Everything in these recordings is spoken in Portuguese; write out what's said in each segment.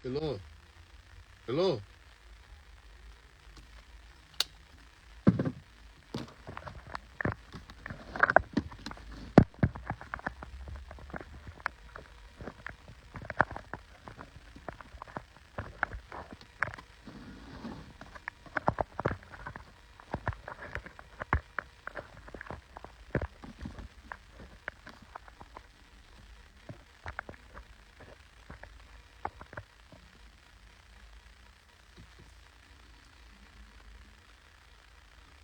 Hello? Hello?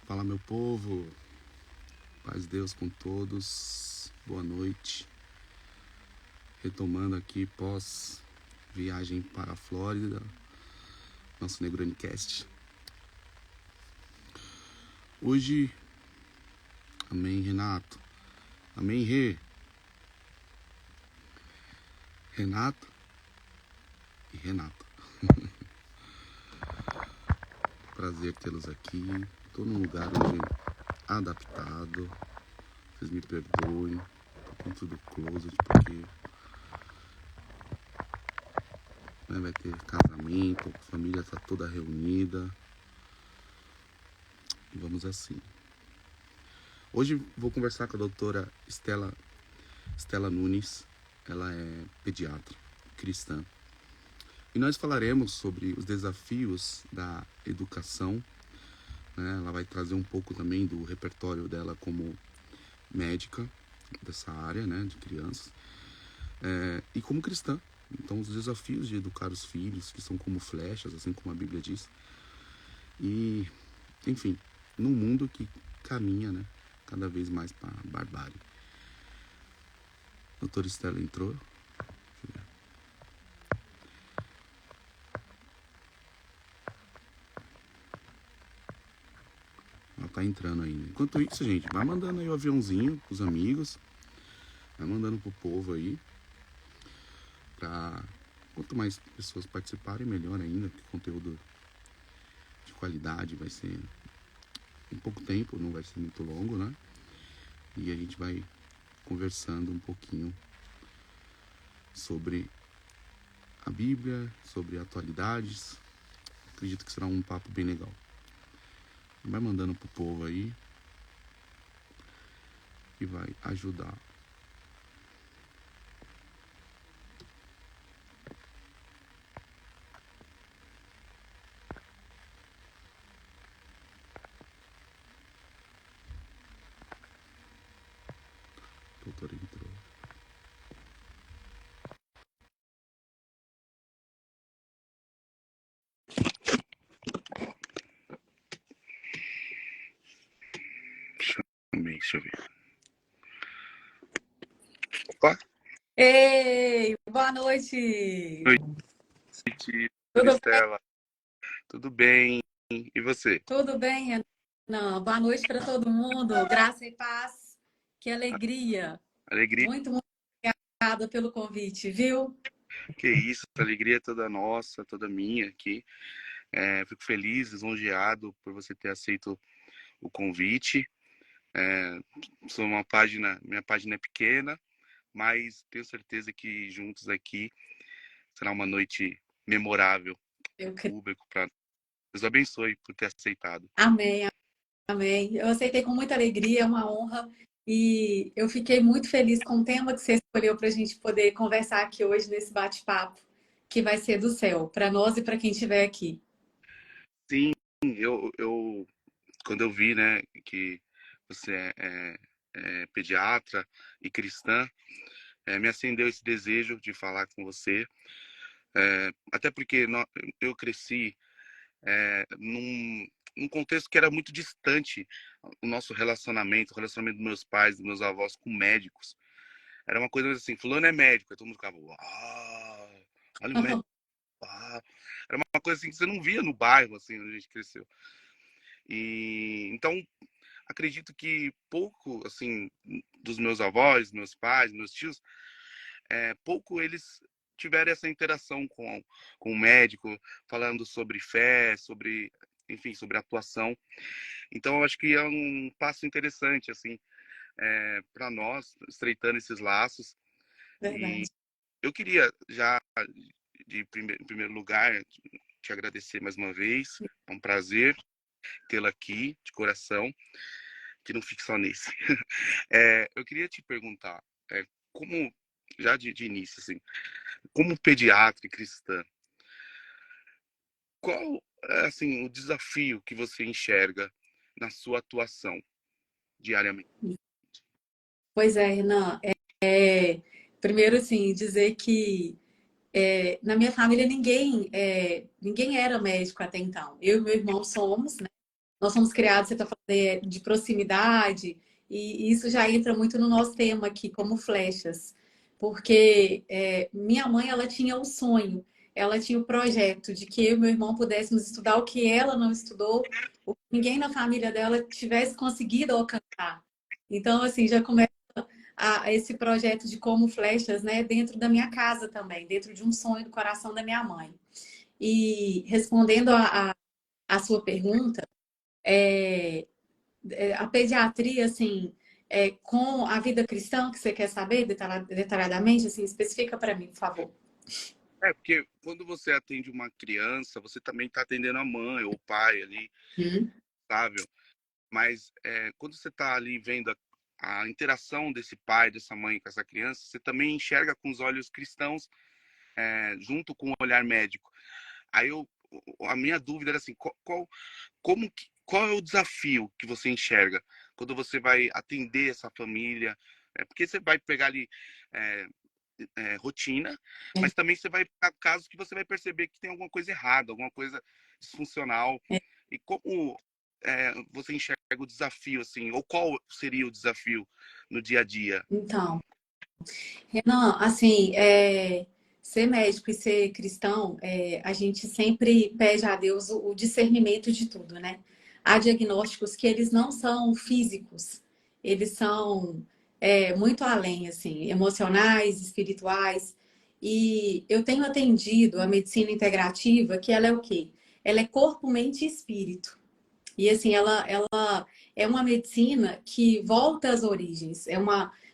Fala, meu povo. Paz de Deus com todos. Boa noite. Retomando aqui pós viagem para a Flórida, nosso Negronicast. Hoje, amém, Renato. Amém, Renato e Renata. Prazer tê-los aqui. Tô num lugar hoje adaptado. Vocês me perdoem. Tô dentro do closet porque vai ter casamento, a família tá toda reunida. E vamos assim. Hoje vou conversar com a doutora Estela Nunes. Ela é pediatra cristã. E nós falaremos sobre os desafios da educação. Né? Ela vai trazer um pouco também do repertório dela como médica dessa área, né, de crianças. E como cristã. Então, os desafios de educar os filhos, que são como flechas, assim como a Bíblia diz. E, enfim, num mundo que caminha, né, cada vez mais para a barbárie. A doutora Estela entrou. Ela tá entrando ainda. Enquanto isso, gente, vai mandando aí o aviãozinho pros amigos. Vai mandando pro povo aí. Pra quanto mais pessoas participarem, melhor ainda. Porque conteúdo de qualidade vai ser em pouco tempo, não vai ser muito longo, né? E a gente vai conversando um pouquinho sobre a Bíblia, sobre atualidades. Acredito que será um papo bem legal. Vai mandando pro povo aí e vai ajudar. A doutora entrou. Deixa eu ver. Opa! Ei, boa noite! Boa noite, Tudo bem? Estela. Tudo bem? E você? Tudo bem, Renan? Boa noite para todo mundo. Graça e paz. Que alegria. Alegria, Muito obrigada pelo convite, viu? que isso, alegria é toda nossa, toda minha aqui. Fico feliz, lisonjeado por você ter aceito o convite. Sou minha página é pequena, mas tenho certeza que juntos aqui será uma noite memorável Eu pro creio. público. Deus abençoe por ter aceitado. Amém, amém. Eu aceitei com muita alegria, é uma honra. E eu fiquei muito feliz com o tema que você escolheu para a gente poder conversar aqui hoje nesse bate-papo, que vai ser do céu, para nós e para quem estiver aqui. Sim, eu quando eu vi, né, que você é pediatra e cristã, me acendeu esse desejo de falar com você. Até porque eu cresci num contexto que era muito distante o nosso relacionamento, o relacionamento dos meus pais, dos meus avós com médicos. Era uma coisa assim, fulano é médico, aí todo mundo ficava, uau, olha o médico, uau. Era uma coisa assim que você não via no bairro, assim, onde a gente cresceu. E então acredito que pouco, assim, dos meus avós, meus pais, meus tios, pouco eles tiveram essa interação com o médico, falando sobre fé, sobre, enfim, sobre atuação. Então, eu acho que é um passo interessante, assim, para nós, estreitando esses laços. E Verdade. eu queria já em primeiro lugar, te agradecer mais uma vez. É um prazer tê-la aqui, de coração, que não fique só nesse. Eu queria te perguntar, como, já de início, assim, como pediatra e cristã, qual é, assim, o desafio que você enxerga na sua atuação diariamente? Pois é, Renan. Primeiro, assim, dizer que na minha família ninguém era médico até então. Eu e meu irmão somos, né? Nós somos criados, você está falando, de proximidade, e isso já entra muito no nosso tema aqui, como flechas. Porque minha mãe, ela tinha o sonho, ela tinha o projeto de que eu e meu irmão pudéssemos estudar o que ela não estudou, o que ninguém na família dela tivesse conseguido alcançar. Então, assim, já começa a esse projeto de como flechas, né, dentro da minha casa também, dentro de um sonho do coração da minha mãe. E respondendo a sua pergunta, é, a pediatria, assim, com a vida cristã, que você quer saber detalhadamente, assim, especifica para mim, por favor. Porque quando você atende uma criança, você também está atendendo a mãe ou o pai ali, Hum? sabe? Mas quando você está ali vendo a interação desse pai, dessa mãe com essa criança, você também enxerga com os olhos cristãos, junto com o olhar médico. Aí a minha dúvida era assim, qual é o desafio que você enxerga quando você vai atender essa família? Porque você vai pegar ali é, rotina, É, mas também você vai pegar casos que você vai perceber que tem alguma coisa errada, alguma coisa disfuncional. é, E como você enxerga o desafio, assim, ou qual seria o desafio no dia a dia? então, Renan, assim, ser médico e ser cristão, a gente sempre pede a Deus o discernimento de tudo, né? Há diagnósticos que eles não são físicos, eles são muito além, assim, emocionais, espirituais. E eu tenho atendido a medicina integrativa, que ela é o quê? Ela é corpo, mente e espírito. E assim, ela é uma medicina que volta às origens.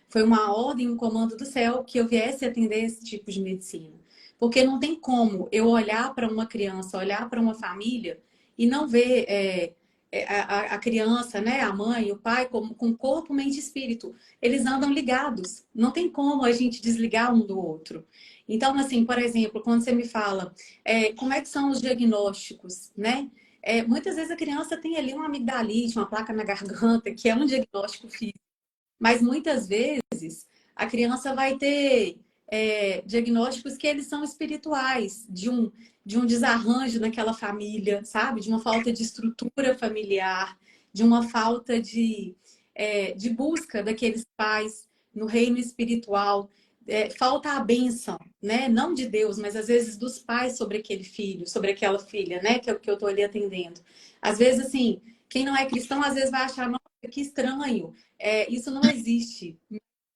Foi uma ordem, um comando do céu que eu viesse atender esse tipo de medicina. Porque não tem como eu olhar para uma criança, olhar para uma família e não ver a criança, né, a mãe, o pai, com corpo, mente e espírito. Eles andam ligados. Não tem como a gente desligar um do outro. Então, assim, por exemplo, quando você me fala como é que são os diagnósticos, né? Muitas vezes a criança tem ali uma amigdalite, uma placa na garganta, que é um diagnóstico físico. Mas muitas vezes a criança vai ter diagnósticos que eles são espirituais, de um desarranjo naquela família, sabe? De uma falta de estrutura familiar, de uma falta de busca daqueles pais no reino espiritual. Falta a bênção, né? Não de Deus, mas às vezes dos pais sobre aquele filho, sobre aquela filha, né? Que eu tô ali atendendo. Às vezes, assim, quem não é cristão, às vezes vai achar, nossa, que estranho. Isso não existe.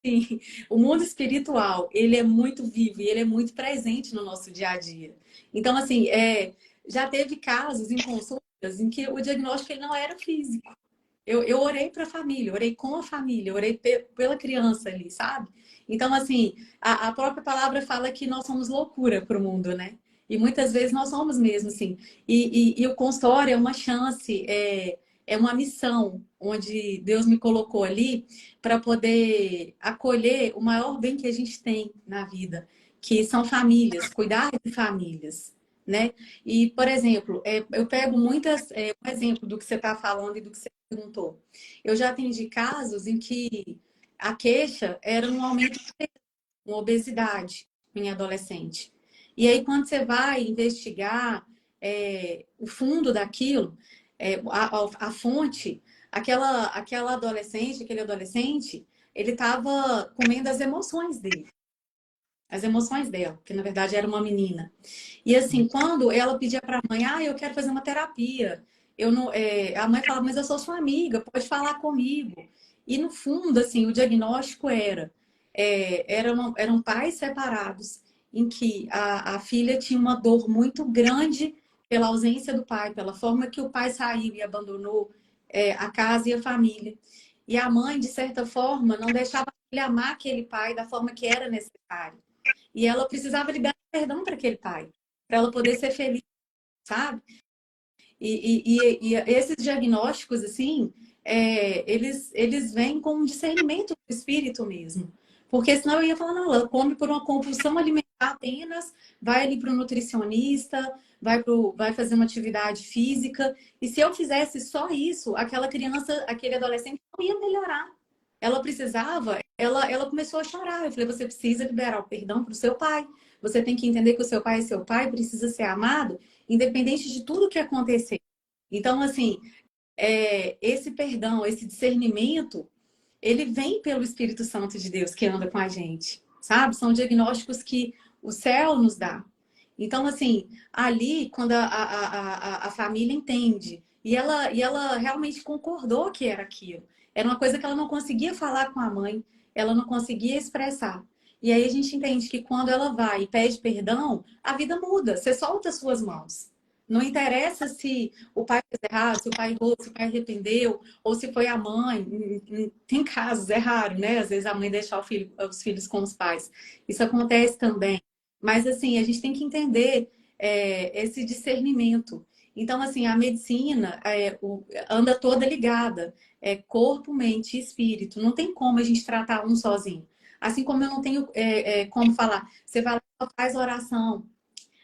Sim, o mundo espiritual, ele é muito vivo e ele é muito presente no nosso dia a dia. Então, assim, já teve casos em consultas em que o diagnóstico ele não era físico. Eu orei para a família, orei com a família, orei pela criança ali, sabe? Então, assim, a própria palavra fala que nós somos loucura para o mundo, né? E muitas vezes nós somos mesmo, assim. E o consultório é uma chance, é uma missão, onde Deus me colocou ali para poder acolher o maior bem que a gente tem na vida, que são famílias, cuidar de famílias, né? E, por exemplo, eu pego um exemplo do que você está falando e do que você perguntou. Eu já atendi casos em que a queixa era um aumento de peso, uma obesidade em adolescente. E aí, quando você vai investigar o fundo daquilo, a fonte, aquela adolescente, aquele adolescente, ele estava comendo as emoções dele, as emoções dela, que na verdade era uma menina. E assim, quando ela pedia para a mãe, eu quero fazer uma terapia, eu não, a mãe falava, mas eu sou sua amiga, pode falar comigo. E no fundo, assim, o diagnóstico eram pais separados, em que a filha tinha uma dor muito grande pela ausência do pai, pela forma que o pai saiu e abandonou a casa e a família. E a mãe, de certa forma, não deixava a filha amar aquele pai da forma que era necessário. E ela precisava liberar perdão para aquele pai. para ela poder ser feliz, sabe? E esses diagnósticos, assim, eles vêm com um discernimento do espírito mesmo. Porque senão eu ia falar, não, ela come por uma compulsão alimentar apenas, vai ali para o nutricionista, vai fazer uma atividade física. E se eu fizesse só isso, aquela criança, aquele adolescente não ia melhorar. Ela precisava, ela começou a chorar. Eu falei, você precisa liberar o perdão para o seu pai. Você tem que entender que o seu pai é seu pai, precisa ser amado, independente de tudo que acontecer. Então, assim, esse perdão, esse discernimento, ele vem pelo Espírito Santo de Deus que anda com a gente, sabe? São diagnósticos que o céu nos dá. Então, assim, ali, quando a família entende, e ela realmente concordou que era aquilo. Era uma coisa que ela não conseguia falar com a mãe, ela não conseguia expressar. E aí a gente entende que quando ela vai e pede perdão, a vida muda, você solta as suas mãos. Não interessa se o pai fez errado, se o pai errou, se o pai arrependeu, ou se foi a mãe. Tem casos, é raro, né? Às vezes a mãe deixar os filhos com os pais. Isso acontece também. Mas, assim, a gente tem que entender esse discernimento. Então, assim, a medicina anda toda ligada. Corpo, mente e espírito. Não tem como a gente tratar um sozinho. Assim como eu não tenho como falar, você vai lá, faz oração.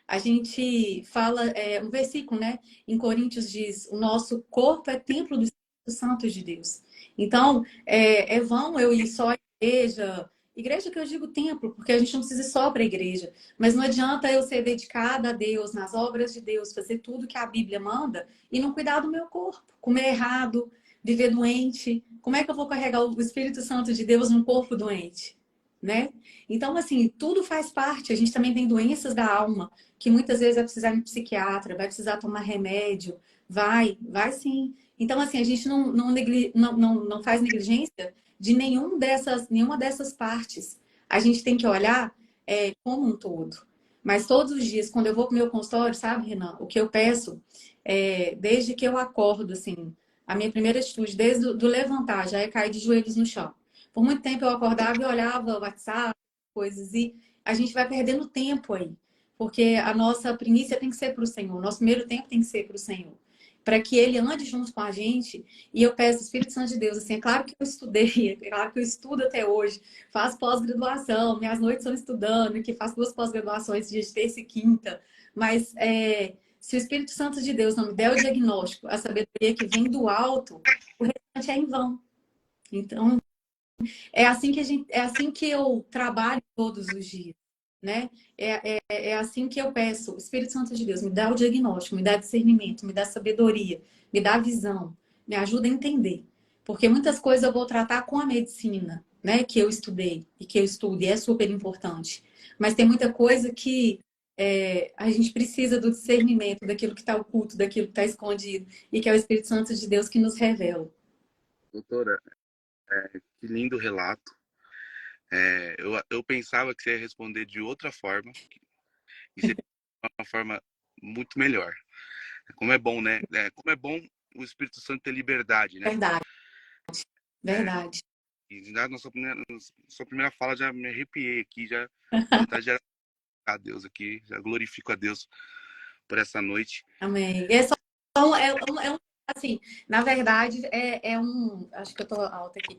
A gente fala, um versículo, né? Em Coríntios diz, o nosso corpo é templo do Espírito Santo de Deus. Então, é vão eu ir só à igreja, igreja que eu digo templo, porque a gente não precisa ir só para a igreja, mas não adianta eu ser dedicada a Deus, nas obras de Deus, fazer tudo que a Bíblia manda e não cuidar do meu corpo, comer errado, viver doente. Como é que eu vou carregar o Espírito Santo de Deus num corpo doente? Né? Então, assim, tudo faz parte. A gente também tem doenças da alma, que muitas vezes vai precisar ir no psiquiatra, vai precisar tomar remédio, vai sim. Então, assim, a gente não faz negligência de nenhuma dessas partes. A gente tem que olhar como um todo. Mas todos os dias, quando eu vou para o meu consultório, sabe, Renan, o que eu peço, desde que eu acordo, assim, a minha primeira atitude, desde do levantar, já é cair de joelhos no chão. Por muito tempo eu acordava e olhava o WhatsApp, coisas, e a gente vai perdendo tempo aí. Porque a nossa primícia tem que ser para o Senhor, o nosso primeiro tempo tem que ser para o Senhor. Para que Ele ande junto com a gente. E eu peço, Espírito Santo de Deus, assim, é claro que eu estudei, é claro que eu estudo até hoje, faço pós-graduação, minhas noites são estudando, que faço 2 pós-graduações, dia de terça e quinta. Mas se o Espírito Santo de Deus não me der o diagnóstico, a sabedoria que vem do alto, o restante é em vão. Então, é assim que eu trabalho todos os dias, né? É assim que eu peço, Espírito Santo de Deus, me dá o diagnóstico, me dá discernimento, me dá sabedoria, me dá visão, me ajuda a entender. Porque muitas coisas eu vou tratar com a medicina, né? Que eu estudei e que eu estudo, e é super importante. Mas tem muita coisa que a gente precisa do discernimento daquilo que está oculto, daquilo que está escondido, e que é o Espírito Santo de Deus que nos revela. Doutora, que lindo relato. Eu pensava que você ia responder de outra forma, e você de uma forma muito melhor. Como é bom, né? Como é bom o Espírito Santo ter liberdade, né? Verdade, É, verdade. e na sua primeira fala já me arrepiei aqui, já vontade de agradecer a Deus aqui, já glorifico a Deus por essa noite. Amém. Assim, na verdade, acho que eu tô alta aqui,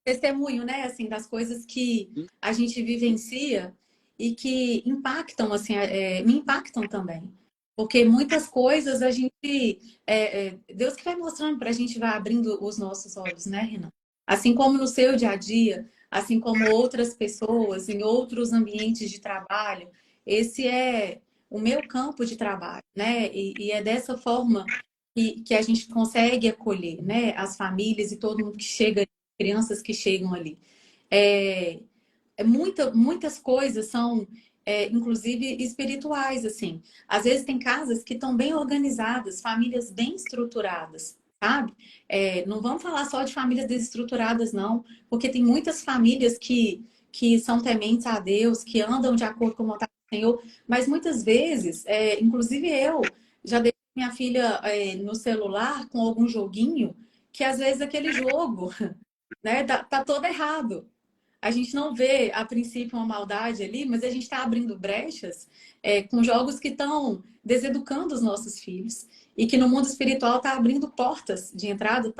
testemunho, né, assim, das coisas que a gente vivencia e que impactam, assim, me impactam também. Porque muitas coisas a gente, Deus que vai mostrando para a gente, vai abrindo os nossos olhos, né, Renan? Assim como no seu dia a dia, assim como outras pessoas em outros ambientes de trabalho, esse é o meu campo de trabalho, né? E é dessa forma que a gente consegue acolher, né, as famílias e todo mundo que chega, crianças que chegam ali. É, muitas coisas são, inclusive, espirituais, assim. Às vezes tem casas que estão bem organizadas, famílias bem estruturadas, sabe? Não vamos falar só de famílias desestruturadas, não, porque tem muitas famílias que são tementes a Deus, que andam de acordo com a vontade do Senhor, mas muitas vezes, inclusive eu, já deixei minha filha no celular com algum joguinho, que às vezes aquele jogo, né, tá todo errado. a gente não vê, a princípio, uma maldade ali, mas a gente está abrindo brechas com jogos que estão deseducando os nossos filhos e que no mundo espiritual está abrindo portas de entrada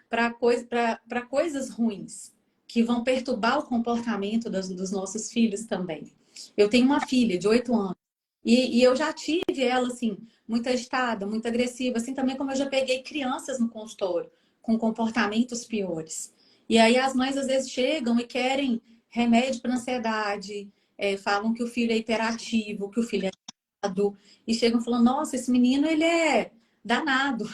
para coisas ruins que vão perturbar o comportamento dos nossos filhos também. Eu tenho uma filha de 8 anos e eu já tive ela, assim, muito agitada, muito agressiva, assim também como eu já peguei crianças no consultório com comportamentos piores. E aí as mães às vezes chegam e querem remédio para ansiedade, falam que o filho é hiperativo, que o filho é danado, e chegam falando, nossa, esse menino ele é danado.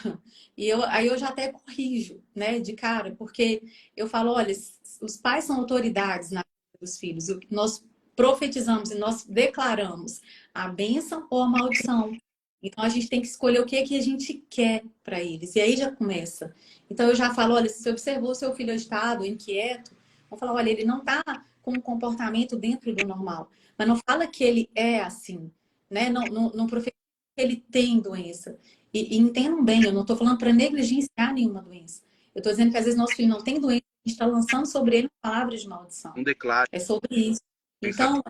Aí eu já até corrijo, né, de cara, porque eu falo, olha, os pais são autoridades na vida dos filhos. Nós profetizamos e nós declaramos a bênção ou a maldição. Então a gente tem que escolher o que é que a gente quer para eles. E aí já começa. Então eu já falo, olha, se você observou seu filho agitado, inquieto, vou falar, olha, ele não está com um comportamento dentro do normal. Mas não fala que ele é assim, né? Não profetiza que ele tem doença. E entendam bem, eu não estou falando para negligenciar nenhuma doença. Eu estou dizendo que às vezes nosso filho não tem doença, a gente está lançando sobre ele palavras de maldição. Não declare, É sobre isso. pensamento.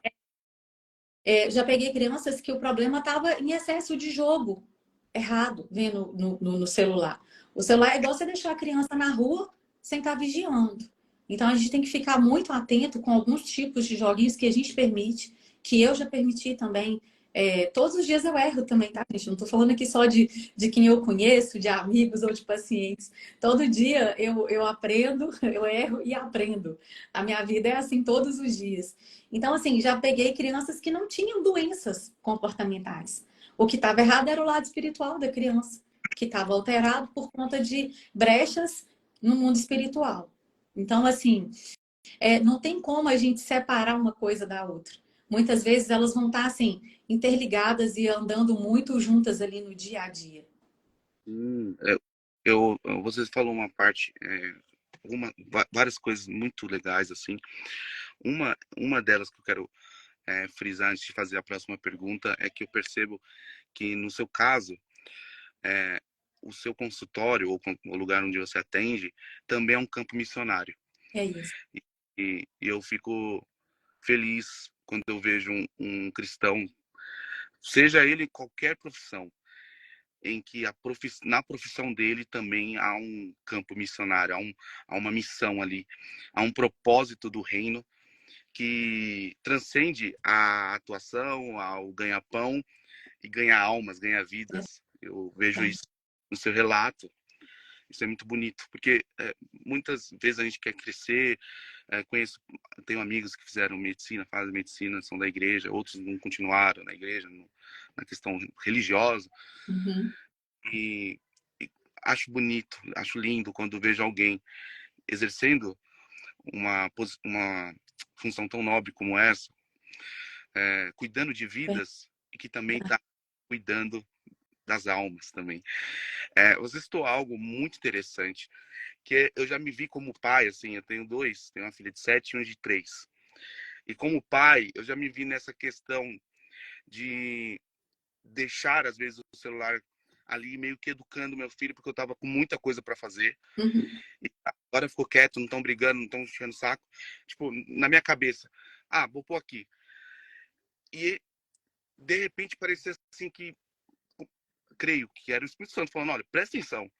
Então, já peguei crianças que o problema estava em excesso de jogo errado, vendo no celular. O celular é igual você deixar a criança na rua sem estar vigiando. Então a gente tem que ficar muito atento com alguns tipos de joguinhos que a gente permite, que eu já permiti também. Todos os dias eu erro também, tá, gente? Não estou falando aqui só de quem eu conheço, de amigos ou de pacientes. Todo dia eu aprendo, eu erro e aprendo. A minha vida é assim todos os dias. Então, assim, já peguei crianças que não tinham doenças comportamentais. O que estava errado era o lado espiritual da criança, que estava alterado por conta de brechas no mundo espiritual. Então, assim, não tem como a gente separar uma coisa da outra. Muitas vezes elas vão estar, assim, interligadas e andando muito juntas ali no dia a dia. É, você falou uma parte, várias coisas muito legais, assim. Uma delas que eu quero frisar antes de fazer a próxima pergunta é que eu percebo que, no seu caso, é, o seu consultório ou o lugar onde você atende também é um campo missionário. É isso. E eu fico feliz quando eu vejo um cristão, seja ele em qualquer profissão, em que na profissão dele também há um campo missionário, há uma missão ali, há um propósito do reino que transcende a atuação, ao ganha-pão e ganhar almas, ganhar vidas. Eu vejo É. isso no seu relato. Isso é muito bonito, porque muitas vezes a gente quer crescer. Tenho amigos que fizeram medicina, fazem medicina, são da igreja, outros não continuaram na igreja, na questão religiosa. Uhum. E, e acho bonito, acho lindo quando vejo alguém exercendo uma função tão nobre como essa, cuidando de vidas e que também está cuidando das almas também. Você citou algo muito interessante, que eu já me vi como pai, assim, eu tenho dois, tenho uma filha de 7 e um de 3. E como pai, eu já me vi nessa questão de deixar, às vezes, o celular ali, meio que educando meu filho, porque eu estava com muita coisa para fazer. Uhum. E agora ficou quieto, não estão brigando, não estão enchendo o saco. Tipo, na minha cabeça, vou pôr aqui. E, de repente, parecia assim que, creio que era o Espírito Santo falando, olha, presta atenção.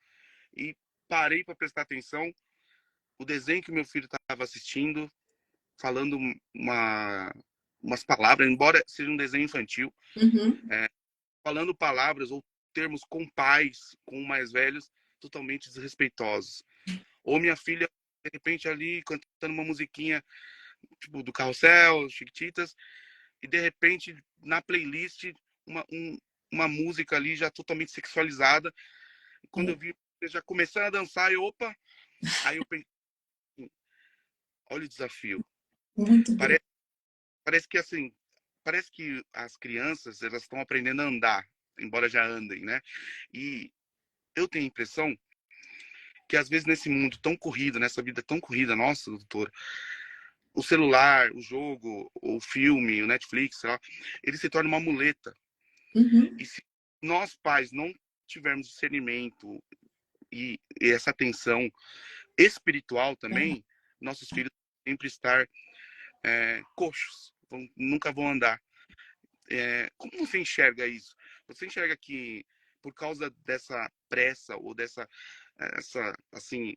E parei para prestar atenção. O desenho que meu filho estava assistindo, falando umas palavras, embora seja um desenho infantil, Uhum. falando palavras ou termos com pais, com mais velhos, totalmente desrespeitosos. Ou minha filha, de repente, ali cantando uma musiquinha tipo do Carrossel, Chiquititas, e de repente, na playlist, uma, um, uma música ali já totalmente sexualizada. E quando eu vi, já começando a dançar, opa, aí eu pensei, olha o desafio. Muito bom. Parece, parece que assim, parece que as crianças, elas estão aprendendo a andar, embora já andem, né? E eu tenho a impressão que às vezes nesse mundo tão corrido, nessa vida tão corrida nossa, doutor, o celular, o jogo, o filme, o Netflix, sei lá, ele se torna uma muleta. Uhum. E se nós pais não tivermos discernimento e essa atenção espiritual Verdade. também, nossos filhos vão sempre estar coxos, nunca vão andar. Como você enxerga isso? Você enxerga que por causa dessa pressa ou assim,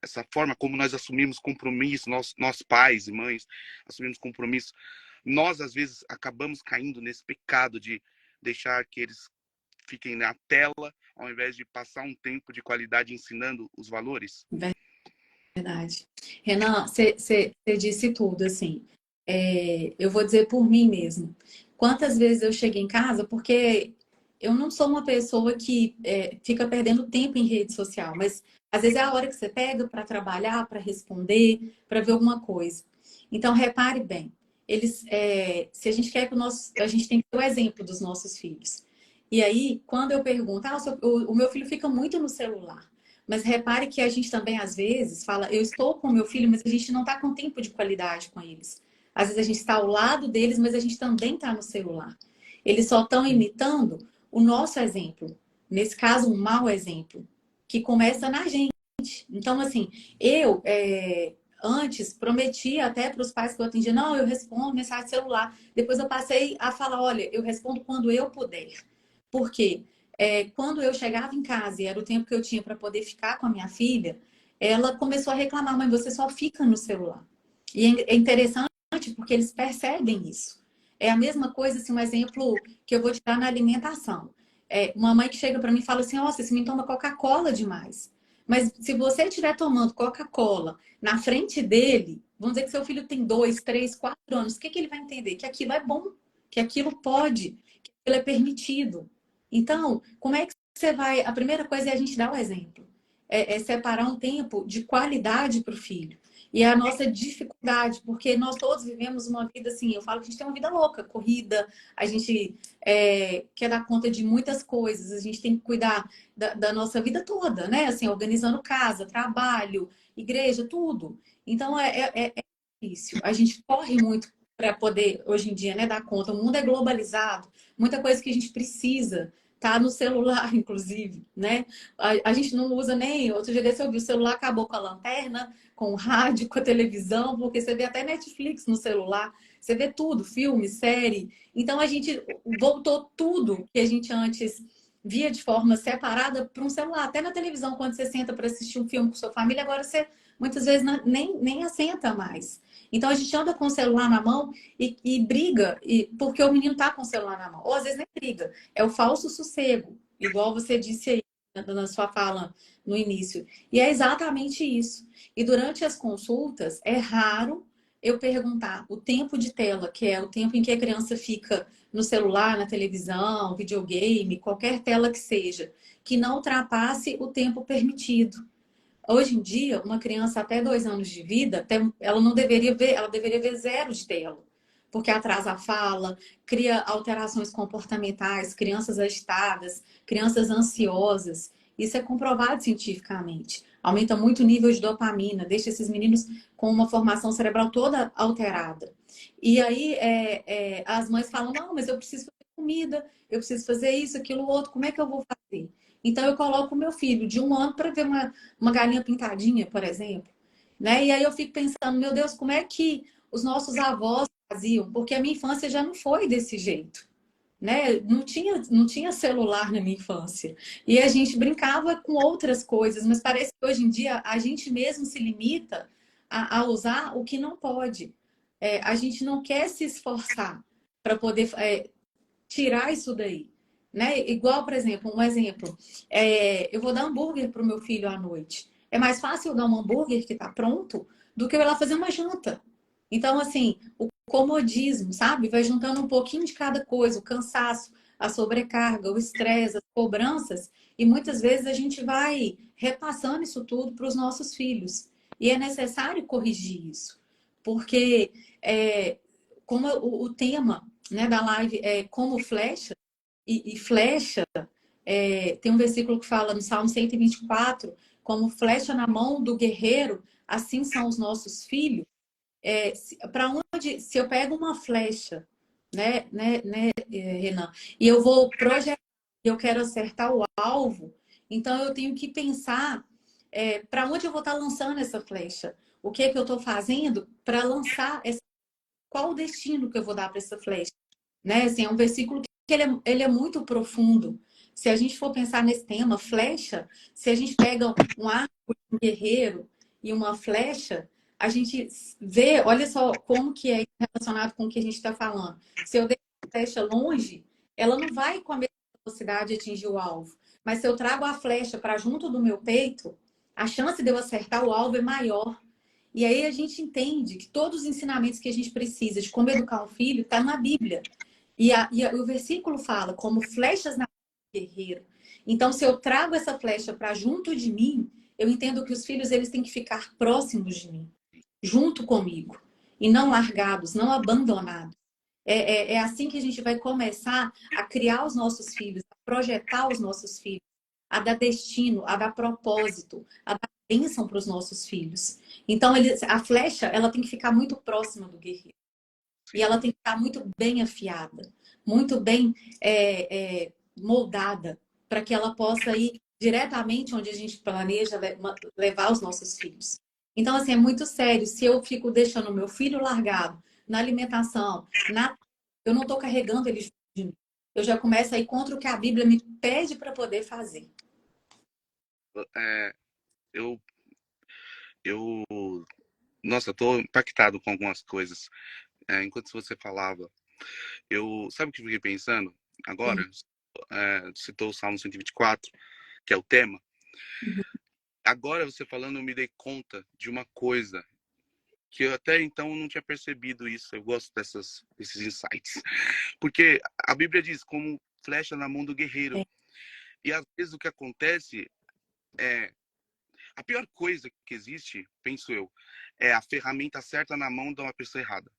essa forma como nós assumimos compromisso, nós pais e mães assumimos compromisso, nós às vezes acabamos caindo nesse pecado de deixar que eles fiquem na tela ao invés de passar um tempo de qualidade ensinando os valores? Verdade. Renan, você disse tudo, assim. Eu vou dizer por mim mesmo. Quantas vezes eu cheguei em casa, porque eu não sou uma pessoa que fica perdendo tempo em rede social, mas às vezes é a hora que você pega para trabalhar, para responder, para ver alguma coisa. Então, repare bem, se a gente quer que a gente tem que ter o exemplo dos nossos filhos. E aí, quando eu pergunto, o meu filho fica muito no celular. Mas repare que a gente também, às vezes, fala, eu estou com meu filho, mas a gente não está com tempo de qualidade com eles. Às vezes a gente está ao lado deles, mas a gente também está no celular. Eles só estão imitando o nosso exemplo. Nesse caso, um mau exemplo, que começa na gente. Então, assim, antes prometia até para os pais que eu atendia, não, eu respondo mensagem de celular. Depois eu passei a falar, olha, eu respondo quando eu puder. Por quê? Quando eu chegava em casa e era o tempo que eu tinha para poder ficar com a minha filha, ela começou a reclamar, mãe, você só fica no celular. E é interessante porque eles percebem isso. É a mesma coisa, assim, um exemplo que eu vou te dar na alimentação. Uma mãe que chega para mim e fala assim, nossa, esse menino toma Coca-Cola demais. Mas se você estiver tomando Coca-Cola na frente dele, vamos dizer que seu filho tem 2, 3, 4 anos, o que ele vai entender? Que aquilo é bom, que aquilo pode, que aquilo é permitido. Então, como é que você vai... A primeira coisa é a gente dar o exemplo. É separar um tempo de qualidade para o filho. E é a nossa dificuldade, porque nós todos vivemos uma vida assim, eu falo que a gente tem uma vida louca, corrida, a gente quer dar conta de muitas coisas, a gente tem que cuidar da nossa vida toda, né? Assim, organizando casa, trabalho, igreja, tudo. Então, é difícil. A gente corre muito para poder, hoje em dia, né, dar conta. O mundo é globalizado, muita coisa que a gente precisa tá no celular, inclusive, né? A gente não usa nem... Outro dia desse eu vi, o celular acabou com a lanterna, com o rádio, com a televisão, porque você vê até Netflix no celular, você vê tudo, filme, série. Então a gente voltou tudo que a gente antes via de forma separada para um celular. Até na televisão, quando você senta para assistir um filme com sua família, agora você muitas vezes nem assenta mais. Então a gente anda com o celular na mão e briga, porque o menino tá com o celular na mão. Ou às vezes nem briga, é o falso sossego, igual você disse aí na sua fala no início. E é exatamente isso. E durante as consultas, é raro eu perguntar o tempo de tela, que é o tempo em que a criança fica no celular, na televisão, videogame, qualquer tela que seja, que não ultrapasse o tempo permitido. Hoje em dia, uma criança até 2 anos de vida, ela não deveria ver, ela deveria ver 0 de tela, porque atrasa a fala, cria alterações comportamentais, crianças agitadas, crianças ansiosas. Isso é comprovado cientificamente. Aumenta muito o nível de dopamina, deixa esses meninos com uma formação cerebral toda alterada. E aí as mães falam, não, mas eu preciso fazer comida, eu preciso fazer isso, aquilo, outro, como é que eu vou fazer? Então eu coloco o meu filho de 1 ano para ver uma galinha pintadinha, por exemplo. Né? E aí eu fico pensando, meu Deus, como é que os nossos avós faziam? Porque a minha infância já não foi desse jeito. Né? Não tinha celular na minha infância. E a gente brincava com outras coisas, mas parece que hoje em dia a gente mesmo se limita a usar o que não pode. A gente não quer se esforçar para poder tirar isso daí. Né? Igual, por exemplo, um exemplo, eu vou dar hambúrguer para o meu filho à noite. É mais fácil eu dar um hambúrguer que está pronto do que eu ir lá fazer uma janta. Então, assim, o comodismo, sabe? Vai juntando um pouquinho de cada coisa, o cansaço, a sobrecarga, o estresse, as cobranças, e muitas vezes a gente vai repassando isso tudo para os nossos filhos. E é necessário corrigir isso, porque como o tema, né, da live é como flecha, e flecha, tem um versículo que fala no Salmo 124, como flecha na mão do guerreiro, assim são os nossos filhos. Para onde, se eu pego uma flecha, Renan, e eu vou projetar, eu quero acertar o alvo, então eu tenho que pensar para onde eu vou estar lançando essa flecha. O que é que eu estou fazendo para lançar essa qual o destino que eu vou dar para essa flecha? Né? Assim, é um versículo que ele é muito profundo. Se a gente for pensar nesse tema, flecha, se a gente pega um arco de um guerreiro e uma flecha, a gente vê, olha só como que é relacionado com o que a gente está falando. Se eu deixo a flecha longe, ela não vai com a mesma velocidade atingir o alvo. Mas se eu trago a flecha para junto do meu peito, a chance de eu acertar o alvo é maior. E aí a gente entende que todos os ensinamentos que a gente precisa de como educar um filho está na Bíblia. O versículo fala como flechas na mão do guerreiro. Então, se eu trago essa flecha para junto de mim, eu entendo que os filhos eles têm que ficar próximos de mim, junto comigo, e não largados, não abandonados. É assim que a gente vai começar a criar os nossos filhos, a projetar os nossos filhos, a dar destino, a dar propósito, a dar bênção para os nossos filhos. Então, a flecha ela tem que ficar muito próxima do guerreiro. E ela tem que estar muito bem afiada, muito bem moldada, para que ela possa ir diretamente onde a gente planeja levar os nossos filhos. Então, assim, é muito sério. Se eu fico deixando o meu filho largado na alimentação, eu não estou carregando ele junto de mim. Eu já começo a ir contra o que a Bíblia me pede para poder fazer. É, eu, eu, nossa, eu tô impactado com algumas coisas. Enquanto você falava, sabe o que eu fiquei pensando? Agora, Sim. citou o Salmo 124, que é o tema. Uhum. Agora, você falando, eu me dei conta de uma coisa que eu até então não tinha percebido isso. Eu gosto desses insights. Porque a Bíblia diz, como flecha na mão do guerreiro. É. E às vezes o que acontece é... A pior coisa que existe, penso eu, é a ferramenta certa na mão de uma pessoa errada.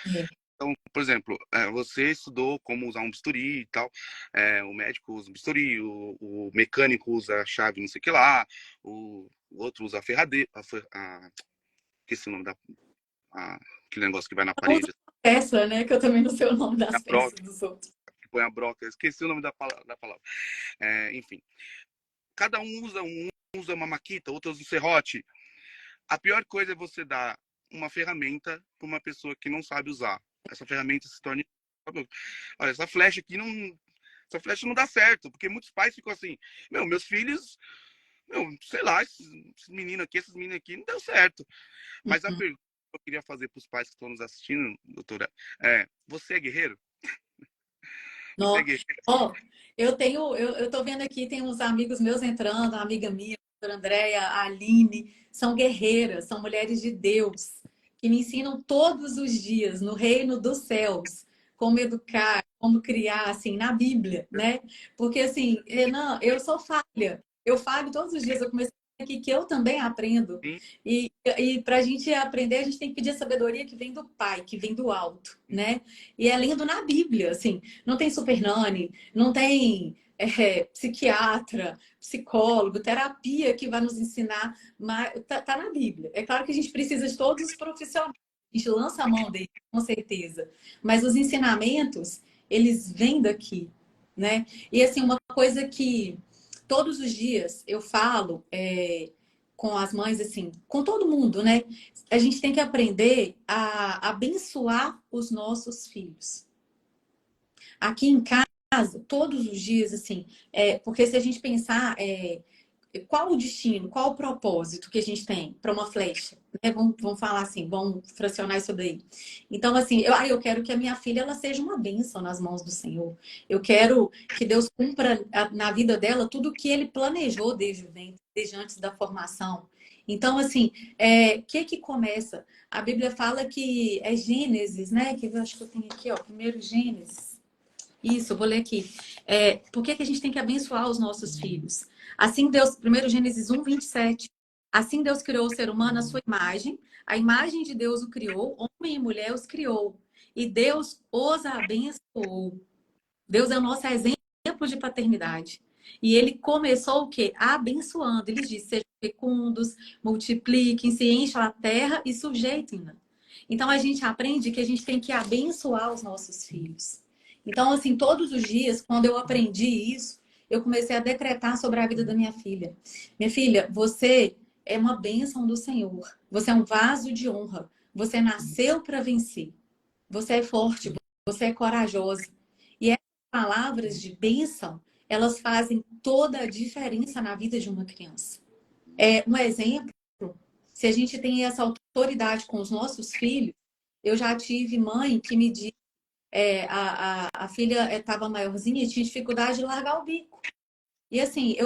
É. Então, por exemplo, você estudou como usar um bisturi e tal, o médico usa um bisturi, o mecânico usa a chave não sei o que lá, o outro usa a ferradeira, esqueci o nome aquele negócio que vai na parede. Essa, né? Que eu também não sei o nome A das peças broca, dos outros. que põe a broca, esqueci o nome da palavra. Enfim, cada usa uma maquita, outro usa um serrote. A pior coisa é você dar uma ferramenta para uma pessoa que não sabe usar. Essa ferramenta se torna... Olha, essa flecha aqui não... Essa flecha não dá certo, porque muitos pais ficam assim, meus filhos, sei lá, esses meninos aqui, essas meninas aqui, não deu certo. Mas a Uhum. pergunta que eu queria fazer para os pais que estão nos assistindo, doutora, você é guerreiro? Você é Não. guerreiro? Ó, eu tô vendo aqui, tem uns amigos meus entrando, uma amiga minha, a doutora Andréia, a Aline, são guerreiras, são mulheres de Deus, que me ensinam todos os dias, no reino dos céus, como educar, como criar, assim, na Bíblia, né? Porque, assim, Renan, eu sou falha, eu falho todos os dias, eu comecei aqui que eu também aprendo. Sim. E para a gente aprender, a gente tem que pedir a sabedoria que vem do Pai, que vem do alto, né? E é lindo na Bíblia, assim. Não tem super nani, não tem psiquiatra, psicólogo, terapia que vai nos ensinar, mas tá na Bíblia. É claro que a gente precisa de todos os profissionais, a gente lança a mão deles, com certeza. Mas os ensinamentos, eles vêm daqui, né? E assim, uma coisa que todos os dias eu falo com as mães, assim, com todo mundo, né? A gente tem que aprender a abençoar os nossos filhos. Aqui em casa, todos os dias, assim, porque se a gente pensar qual o destino, qual o propósito que a gente tem para uma flecha, né? Vamos falar assim, vamos fracionar isso daí. Então, assim, eu quero que a minha filha ela seja uma bênção nas mãos do Senhor. Eu quero que Deus cumpra na vida dela tudo o que Ele planejou desde o ventre, desde antes da formação. Então, assim, que começa? A Bíblia fala que é Gênesis, né? Que eu acho que eu tenho aqui, ó, primeiro Gênesis. Isso, eu vou ler aqui. Por que a gente tem que abençoar os nossos filhos? Assim Deus, 1 Gênesis 1, 27. Assim Deus criou o ser humano à sua imagem. A imagem de Deus o criou, homem e mulher os criou. E Deus os abençoou. Deus é o nosso exemplo de paternidade. E ele começou o quê? Abençoando. Ele disse, sejam fecundos, multipliquem-se, encham a terra e sujeitem-na. Então a gente aprende que a gente tem que abençoar os nossos filhos. Então, assim, todos os dias, quando eu aprendi isso, eu comecei a decretar sobre a vida da minha filha. Minha filha, você é uma bênção do Senhor. Você é um vaso de honra. Você nasceu para vencer. você é forte, você é corajosa. E essas palavras de bênção, elas fazem toda a diferença na vida de uma criança. Um exemplo, se a gente tem essa autoridade com os nossos filhos, eu já tive mãe que me disse, a filha estava maiorzinha e tinha dificuldade de largar o bico. E assim,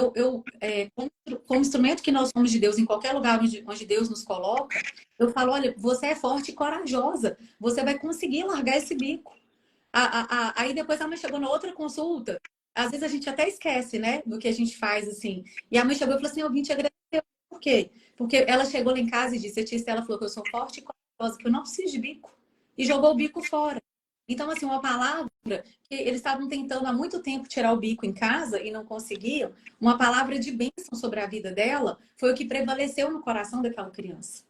como instrumento que nós somos de Deus, em qualquer lugar onde Deus nos coloca, eu falo, olha, você é forte e corajosa, você vai conseguir largar esse bico. Aí depois a mãe chegou na outra consulta, às vezes a gente até esquece, né, do que a gente faz, assim. E a mãe chegou e falou assim, eu vim te agradecer. Por quê? Porque ela chegou lá em casa e disse, a tia Estela falou que eu sou forte e corajosa, que eu não preciso de bico. E jogou o bico fora. Então, assim, uma palavra que eles estavam tentando há muito tempo tirar o bico em casa e não conseguiam, uma palavra de bênção sobre a vida dela foi o que prevaleceu no coração daquela criança.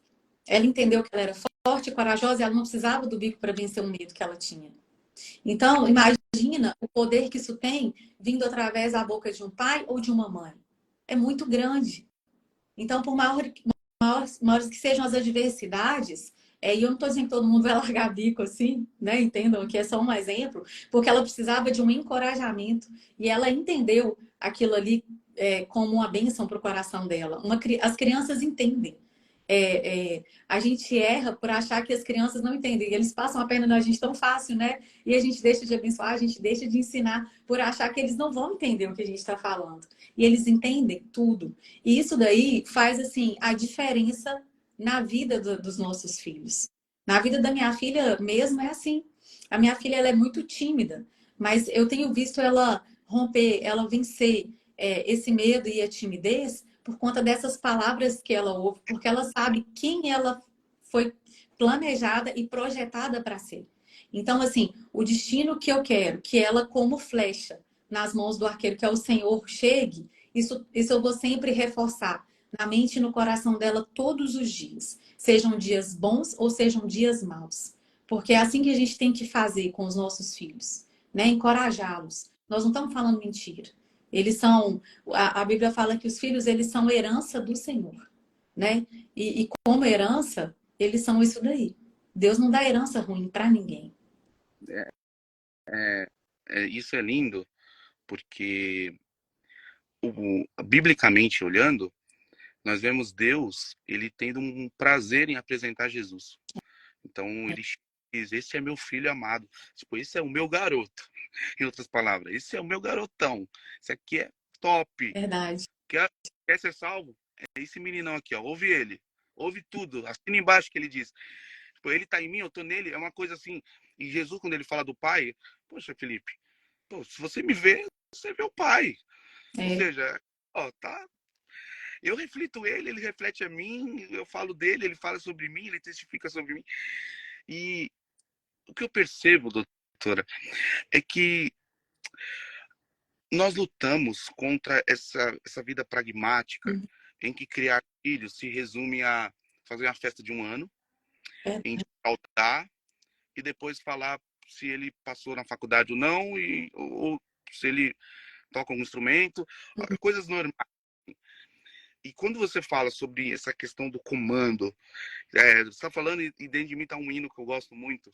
Ela entendeu que ela era forte e corajosa e ela não precisava do bico para vencer o medo que ela tinha. Então, imagina o poder que isso tem vindo através da boca de um pai ou de uma mãe. É muito grande. Então, por maiores que sejam as adversidades, e eu não estou dizendo que todo mundo vai largar bico assim, né? Entendam que é só um exemplo, porque ela precisava de um encorajamento e ela entendeu aquilo ali como uma bênção para o coração dela. As crianças entendem. A gente erra por achar que as crianças não entendem. E eles passam a perna na gente tão fácil, né? E a gente deixa de abençoar, a gente deixa de ensinar por achar que eles não vão entender o que a gente está falando. E eles entendem tudo. E isso daí faz, assim, a diferença na vida dos nossos filhos. Na vida da minha filha mesmo é assim. A minha filha, ela é muito tímida, mas eu tenho visto ela romper, ela vencer esse medo e a timidez por conta dessas palavras que ela ouve, porque ela sabe quem ela foi planejada e projetada para ser. Então, assim, o destino que eu quero, que ela, como flecha nas mãos do arqueiro, que é o Senhor, chegue, isso eu vou sempre reforçar na mente e no coração dela todos os dias. Sejam dias bons ou sejam dias maus. Porque é assim que a gente tem que fazer com os nossos filhos, né? Encorajá-los. Nós não estamos falando mentira. Eles são, a Bíblia fala que os filhos, eles são herança do Senhor, né? E como herança, eles são isso daí. Deus não dá herança ruim para ninguém. Isso é lindo, porque biblicamente olhando, nós vemos Deus, ele tendo um prazer em apresentar Jesus. Então, ele diz, esse é meu filho amado. Tipo, esse é o meu garoto. Em outras palavras, esse é o meu garotão. Esse aqui é top. Verdade. Quer ser salvo? É esse meninão aqui, ó. Ouve ele. Ouve tudo. Assina embaixo que ele diz. Tipo, ele tá em mim, eu tô nele. É uma coisa assim. E Jesus, quando ele fala do Pai, poxa, Felipe, pô, se você me vê, você vê o Pai. Ou É. seja, ó, tá. Eu reflito ele, ele reflete a mim, eu falo dele, ele fala sobre mim, ele testifica sobre mim. E o que eu percebo, doutora, é que nós lutamos contra essa vida pragmática Uhum. em que criar filhos se resume a fazer uma festa de um ano, É. em altar e depois falar se ele passou na faculdade ou não, ou se ele toca algum instrumento, Uhum. coisas normais. E quando você fala sobre essa questão do comando, você está falando e dentro de mim está um hino que eu gosto muito,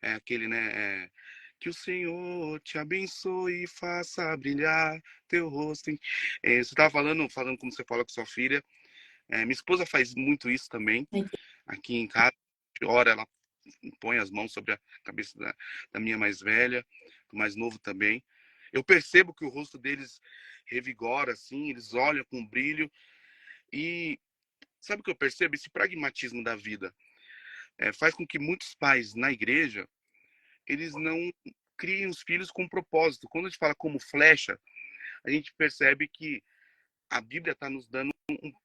é aquele, né? Que o Senhor te abençoe e faça brilhar teu rosto. Você estava falando como você fala com sua filha. Minha esposa faz muito isso também. Aqui em casa, ora, ela põe as mãos sobre a cabeça da minha mais velha, do mais novo também. Eu percebo que o rosto deles revigora, assim, eles olham com brilho. E sabe o que eu percebo? Esse pragmatismo da vida faz com que muitos pais na igreja eles não criem os filhos com propósito. Quando a gente fala como flecha, a gente percebe que a Bíblia está nos dando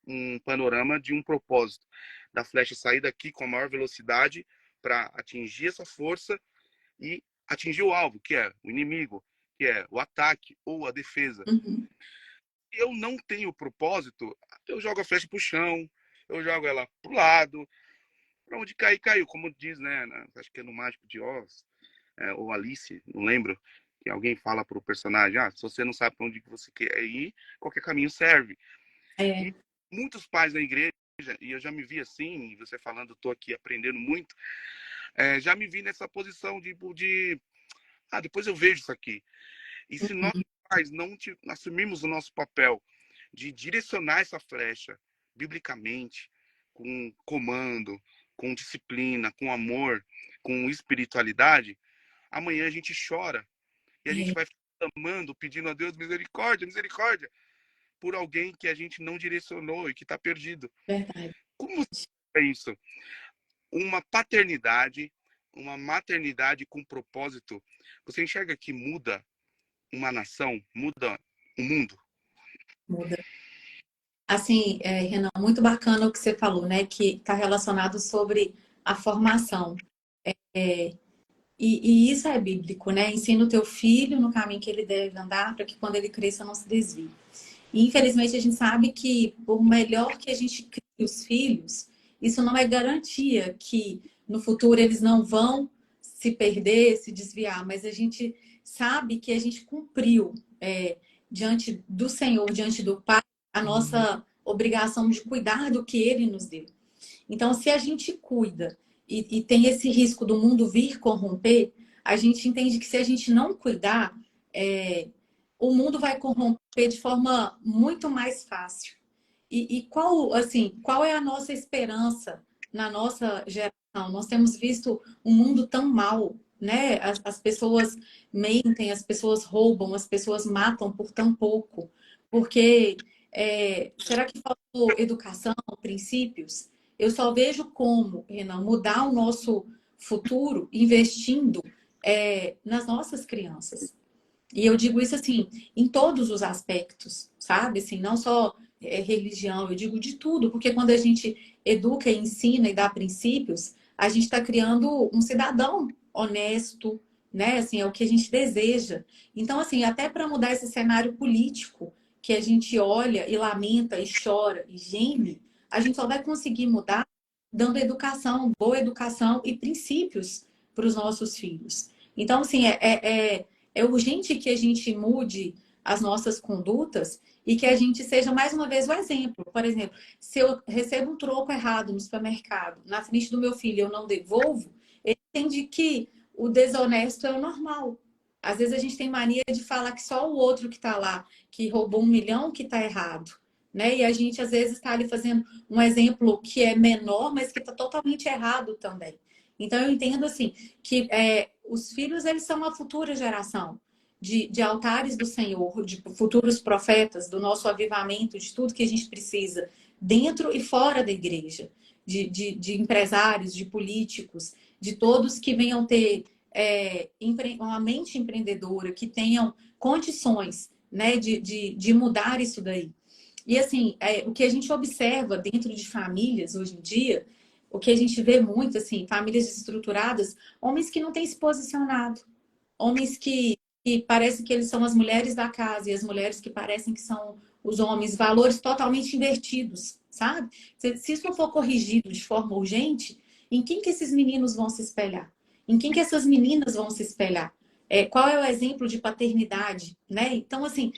um panorama de um propósito, da flecha sair daqui com a maior velocidade para atingir essa força e atingir o alvo, que é o inimigo, que é o ataque ou a defesa. Uhum. Eu não tenho propósito, eu jogo a flecha para o chão, eu jogo ela para o lado, para onde cair, caiu, como diz, né? Acho que é no Mágico de Oz, ou Alice, não lembro, que alguém fala pro personagem, se você não sabe para onde você quer ir, qualquer caminho serve. E É. muitos pais na igreja, e eu já me vi assim, e você falando, estou aqui aprendendo muito, já me vi nessa posição de depois eu vejo isso aqui. E se nós pais não assumirmos o nosso papel de direcionar essa flecha biblicamente, com comando, com disciplina, com amor, com espiritualidade, amanhã a gente chora e a gente vai clamando, pedindo a Deus misericórdia, misericórdia, por alguém que a gente não direcionou e que está perdido. Verdade. Como é isso? Uma paternidade, uma maternidade com propósito, você enxerga que muda uma nação, muda o mundo? Muda. Assim, Renan, muito bacana o que você falou, né? Que está relacionado sobre a formação. E isso é bíblico, né? Ensina o teu filho no caminho que ele deve andar, para que quando ele cresça não se desvie. E, infelizmente, a gente sabe que, por melhor que a gente crie os filhos, isso não é garantia que no futuro eles não vão se perder, se desviar, mas a gente sabe que a gente cumpriu diante do Senhor, diante do Pai, a nossa obrigação de cuidar do que Ele nos deu. Então, se a gente cuida e tem esse risco do mundo vir corromper, a gente entende que se a gente não cuidar, o mundo vai corromper de forma muito mais fácil. E qual é a nossa esperança na nossa geração? Nós temos visto um mundo tão mal, né? As pessoas mentem, as pessoas roubam, as pessoas matam por tão pouco. Porque será que faltou educação, princípios? Eu só vejo como, Renan, mudar o nosso futuro investindo nas nossas crianças. E eu digo isso assim, em todos os aspectos, sabe? Assim, não só religião, eu digo de tudo, porque quando a gente educa, ensina e dá princípios, a gente está criando um cidadão honesto, né? Assim, é o que a gente deseja. Então, assim, até para mudar esse cenário político que a gente olha e lamenta e chora e geme, a gente só vai conseguir mudar dando educação, boa educação e princípios para os nossos filhos. Então, assim, é urgente que a gente mude as nossas condutas e que a gente seja, mais uma vez, o exemplo. Por exemplo, se eu recebo um troco errado no supermercado, na frente do meu filho, eu não devolvo, ele entende que o desonesto é o normal. Às vezes a gente tem mania de falar que só o outro que está lá, que roubou 1 milhão, que está errado. Né? E a gente, às vezes, está ali fazendo um exemplo que é menor, mas que está totalmente errado também. Então, eu entendo, assim, que os filhos, eles são a futura geração de altares do Senhor, de futuros profetas, do nosso avivamento, de tudo que a gente precisa, dentro e fora da igreja, de empresários, de políticos, de todos que venham ter uma mente empreendedora, que tenham condições, né, de mudar isso daí. E assim, o que a gente observa dentro de famílias hoje em dia, o que a gente vê muito, assim, famílias estruturadas, homens que não têm se posicionado, homens que parece que eles são as mulheres da casa e as mulheres que parecem que são os homens, valores totalmente invertidos, sabe? Se isso não for corrigido de forma urgente, em quem que esses meninos vão se espelhar? Em quem que essas meninas vão se espelhar? Qual é o exemplo de paternidade, né? Então, assim,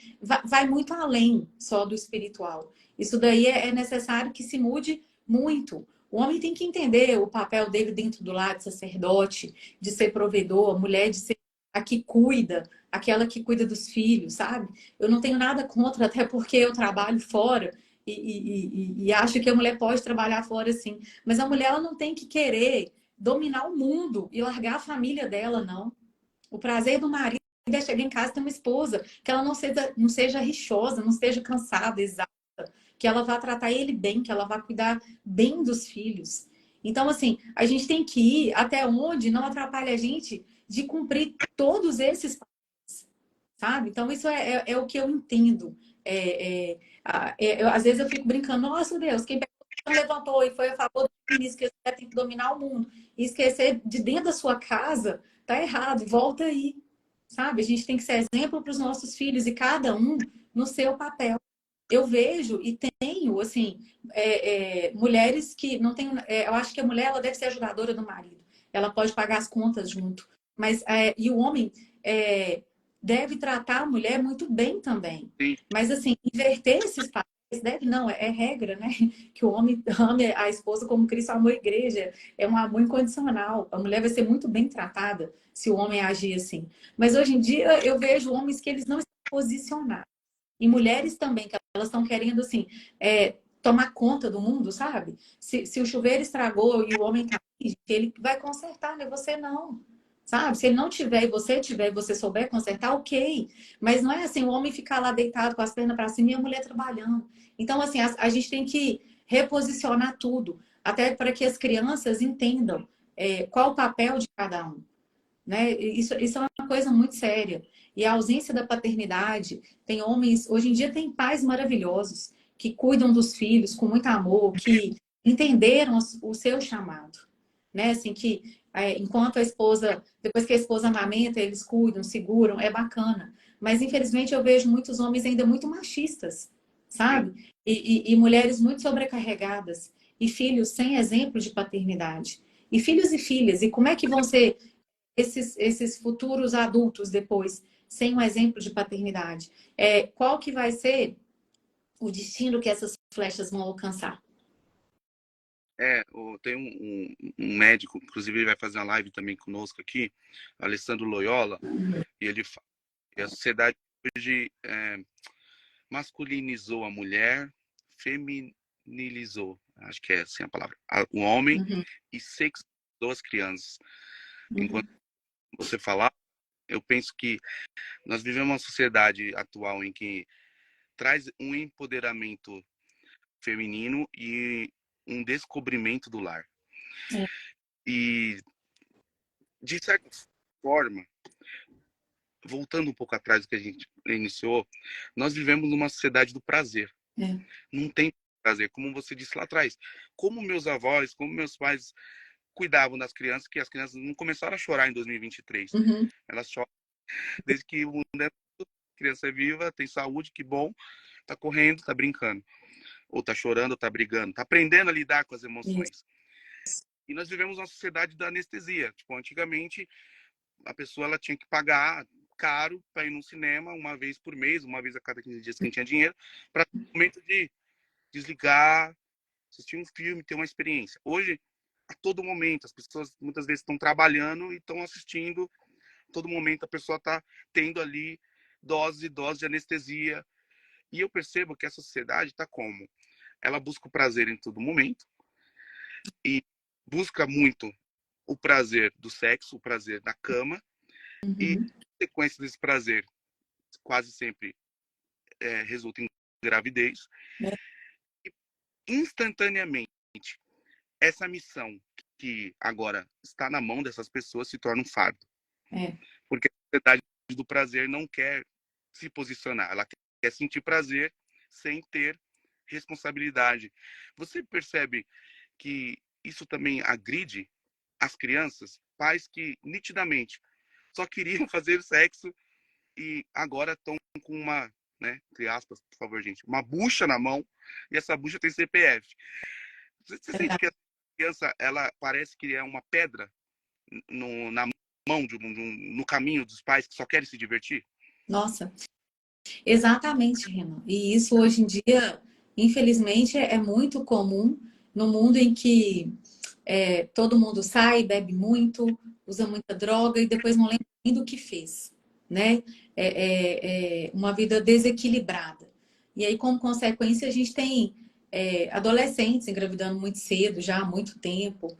vai muito além só do espiritual. Isso daí é necessário que se mude muito. O homem tem que entender o papel dele dentro do lar de sacerdote, de ser provedor, a mulher de ser a que cuida, aquela que cuida dos filhos, sabe? Eu não tenho nada contra, até porque eu trabalho fora e acho que a mulher pode trabalhar fora sim. Mas a mulher, ela não tem que querer dominar o mundo e largar a família dela, não. O prazer do marido é chegar em casa e ter uma esposa, que ela não seja rixosa, não esteja cansada, exausta, que ela vá tratar ele bem, que ela vá cuidar bem dos filhos. Então, assim, a gente tem que ir até onde não atrapalha a gente de cumprir todos esses papéis, sabe? Então, isso é o que eu entendo. Às vezes eu fico brincando, nossa Deus, quem levantou e foi a favor do feminismo, que você tem que dominar o mundo e esquecer de dentro da sua casa, tá errado, volta aí, sabe? A gente tem que ser exemplo para os nossos filhos e cada um no seu papel. Eu vejo e tenho, assim, mulheres que não têm. Eu acho que a mulher, ela deve ser ajudadora do marido. Ela pode pagar as contas junto. Mas, e o homem deve tratar a mulher muito bem também. Sim. Mas, assim, inverter esses papéis deve não, é regra, né? Que o homem ame a esposa como Cristo amou a igreja. É um amor incondicional. A mulher vai ser muito bem tratada se o homem agir assim. Mas hoje em dia eu vejo homens que eles não estão posicionados. E mulheres também, que elas estão querendo assim, tomar conta do mundo, sabe? Se o chuveiro estragou e o homem tá aí, ele vai consertar, né? Você não. Sabe? Se ele não tiver e você tiver e você souber consertar, ok. Mas não é assim, o homem ficar lá deitado com as pernas para cima e a mulher trabalhando. Então, assim, a gente tem que reposicionar tudo, até para que as crianças entendam qual o papel de cada um. Né? Isso é uma coisa muito séria. E a ausência da paternidade, tem homens, hoje em dia tem pais maravilhosos que cuidam dos filhos com muito amor, que entenderam o seu chamado, né? Assim que enquanto a esposa, depois que a esposa amamenta, eles cuidam, seguram, é bacana. Mas infelizmente eu vejo muitos homens ainda muito machistas, Sim. sabe? E mulheres muito sobrecarregadas e filhos sem exemplo de paternidade. E filhos e filhas, e como é que vão ser esses futuros adultos depois, sem um exemplo de paternidade? Qual que vai ser o destino que essas flechas vão alcançar? Tem um médico, inclusive ele vai fazer uma live também conosco aqui, Alessandro Loyola, e ele fala que a sociedade hoje masculinizou a mulher, feminilizou, acho que é assim a palavra, o homem, Uhum, e sexualizou as crianças. Enquanto uhum, você falar, eu penso que nós vivemos uma sociedade atual em que traz um empoderamento feminino e um descobrimento do lar. é, E, de certa forma, voltando um pouco atrás do que a gente iniciou, nós vivemos numa sociedade do prazer. é, Não tem prazer, como você disse lá atrás. Como meus avós, como meus pais cuidavam das crianças, que as crianças não começaram a chorar em 2023. uhum, Elas choram desde que o mundo é criança é viva, tem saúde, que bom, tá correndo, tá brincando. Ou tá chorando, ou tá brigando, tá aprendendo a lidar com as isso, emoções. E nós vivemos uma sociedade da anestesia. Tipo, antigamente, a pessoa ela tinha que pagar caro para ir no cinema uma vez por mês, uma vez a cada 15 dias, quem tinha dinheiro, para ter um momento de desligar, assistir um filme, ter uma experiência. Hoje, a todo momento, as pessoas muitas vezes estão trabalhando e estão assistindo. A todo momento a pessoa está tendo ali doses e doses de anestesia. E eu percebo que a sociedade está como? Ela busca o prazer em todo momento e busca muito o prazer do sexo, o prazer da cama, e uhum, a sequência desse prazer quase sempre resulta em gravidez. é, E instantaneamente, essa missão que agora está na mão dessas pessoas se torna um fardo. é, Porque a sociedade do prazer não quer se posicionar, ela quer sentir prazer sem ter responsabilidade. Você percebe que isso também agride as crianças, pais que nitidamente só queriam fazer sexo e agora estão com uma, né, entre aspas, por favor, gente, uma bucha na mão e essa bucha tem CPF. Você sente que a criança, ela parece que é uma pedra na mão, no caminho dos pais que só querem se divertir? nossa, exatamente, Renan. E isso hoje em dia, infelizmente, é muito comum no mundo em que todo mundo sai, bebe muito, usa muita droga e depois não lembra nem do que fez, né? Uma vida desequilibrada. E aí, como consequência, a gente tem adolescentes engravidando muito cedo, já há muito tempo,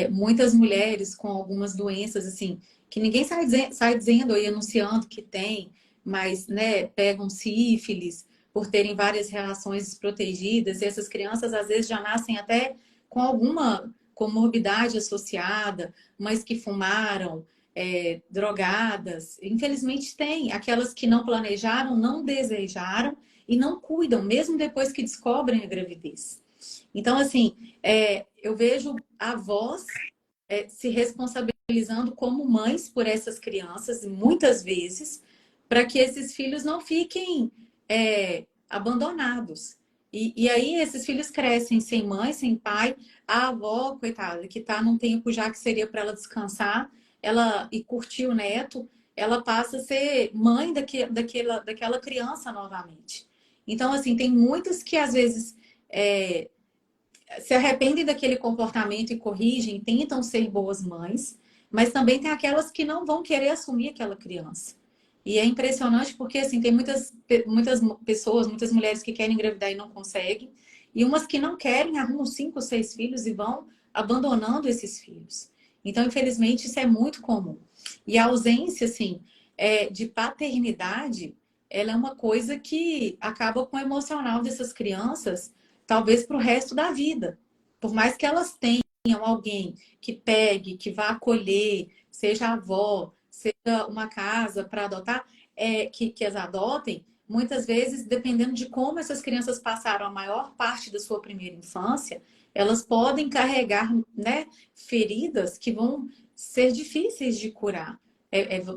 muitas mulheres com algumas doenças, assim, que ninguém sai dizendo e anunciando que tem, mas, né, pegam sífilis por terem várias relações desprotegidas, e essas crianças às vezes já nascem até com alguma comorbidade associada, mas que fumaram, drogadas. Infelizmente tem aquelas que não planejaram, não desejaram e não cuidam, mesmo depois que descobrem a gravidez. Então, assim, eu vejo avós se responsabilizando como mães por essas crianças, muitas vezes, para que esses filhos não fiquem abandonados. E aí esses filhos crescem sem mãe, sem pai. A avó, coitada, que está num tempo já que seria para ela descansar, ela e curtir o neto, ela passa a ser mãe daquela criança novamente. Então, assim, tem muitas que às vezes se arrependem daquele comportamento e corrigem, tentam ser boas mães, mas também tem aquelas que não vão querer assumir aquela criança. E é impressionante porque, assim, tem muitas pessoas, muitas mulheres que querem engravidar e não conseguem, e umas que não querem, arrumam 5 ou 6 filhos e vão abandonando esses filhos. Então, infelizmente, isso é muito comum. E a ausência, assim, de paternidade, ela é uma coisa que acaba com o emocional dessas crianças, talvez para o resto da vida. Por mais que elas tenham alguém que pegue, que vá acolher, seja avó, seja uma casa para adotar, que as adotem, muitas vezes, dependendo de como essas crianças passaram a maior parte da sua primeira infância, elas podem carregar, né, feridas que vão ser difíceis de curar.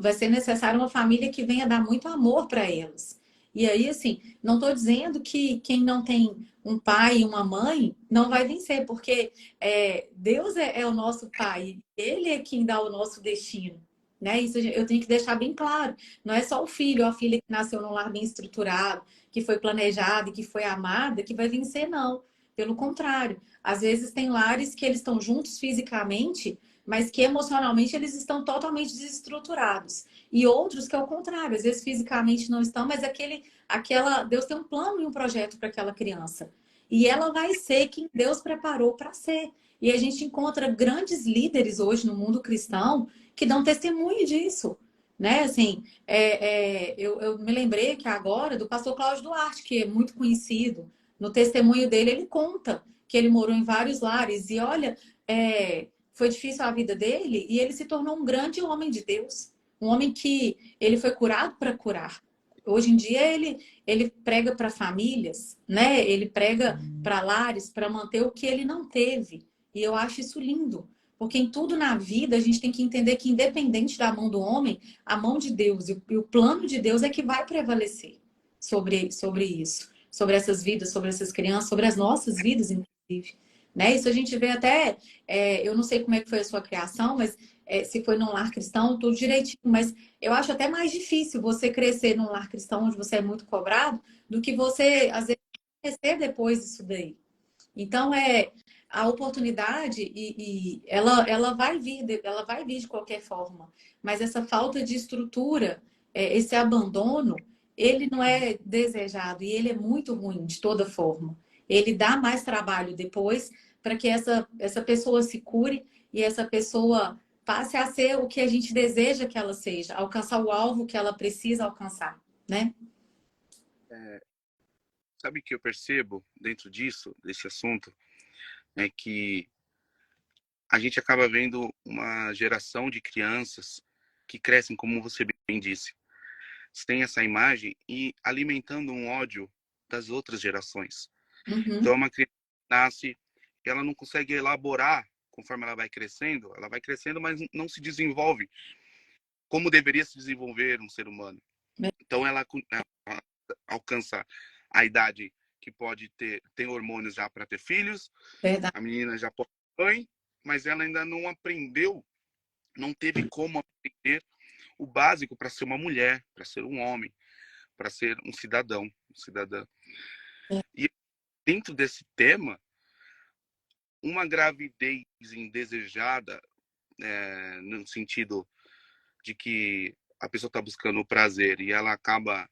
Vai ser necessário uma família que venha dar muito amor para elas. E aí, assim, não estou dizendo que quem não tem um pai e uma mãe não vai vencer, porque Deus é o nosso pai, ele é quem dá o nosso destino. Né? Isso eu tenho que deixar bem claro. Não é só o filho ou a filha que nasceu num lar bem estruturado, que foi planejado e que foi amada, que vai vencer, não. Pelo contrário, às vezes tem lares que eles estão juntos fisicamente, mas que emocionalmente eles estão totalmente desestruturados. E outros que é o contrário, às vezes fisicamente não estão, mas Deus tem um plano e um projeto para aquela criança. E ela vai ser quem Deus preparou para ser. E a gente encontra grandes líderes hoje no mundo cristão que dão testemunho disso. Né? Assim, eu me lembrei que agora do pastor Cláudio Duarte, que é muito conhecido. No testemunho dele, ele conta que ele morou em vários lares. E olha, foi difícil a vida dele e ele se tornou um grande homem de Deus. Um homem que ele foi curado para curar. Hoje em dia ele prega para famílias, né? Ele prega para lares para manter o que ele não teve. E eu acho isso lindo, porque em tudo na vida a gente tem que entender que independente da mão do homem, a mão de Deus e o plano de Deus é que vai prevalecer sobre isso, sobre essas vidas, sobre essas crianças, sobre as nossas vidas, inclusive. Né? Isso a gente vê até, eu não sei como é que foi a sua criação, mas se foi num lar cristão, tudo direitinho, mas eu acho até mais difícil você crescer num lar cristão onde você é muito cobrado do que você, às vezes, crescer depois disso daí. Então, a oportunidade e ela vai vir de qualquer forma, mas essa falta de estrutura, esse abandono, ele não é desejado e ele é muito ruim de toda forma. Ele dá mais trabalho depois para que essa pessoa se cure e essa pessoa passe a ser o que a gente deseja que ela seja, alcançar o alvo que ela precisa alcançar, né? Sabe o que eu percebo dentro disso, desse assunto, é que a gente acaba vendo uma geração de crianças que crescem, como você bem disse, sem essa imagem e alimentando um ódio das outras gerações. Então, Uhum. uma criança nasce, ela não consegue elaborar conforme ela vai crescendo, mas não se desenvolve como deveria se desenvolver um ser humano. Então, ela alcança a idade que pode ter, tem hormônios já para ter filhos, Verdade. a menina já pode ter mãe, mas ela ainda não aprendeu, não teve como aprender o básico para ser uma mulher, para ser um homem, para ser um cidadão, um cidadã. E dentro desse tema, uma gravidez indesejada, no sentido de que a pessoa está buscando o prazer e ela acaba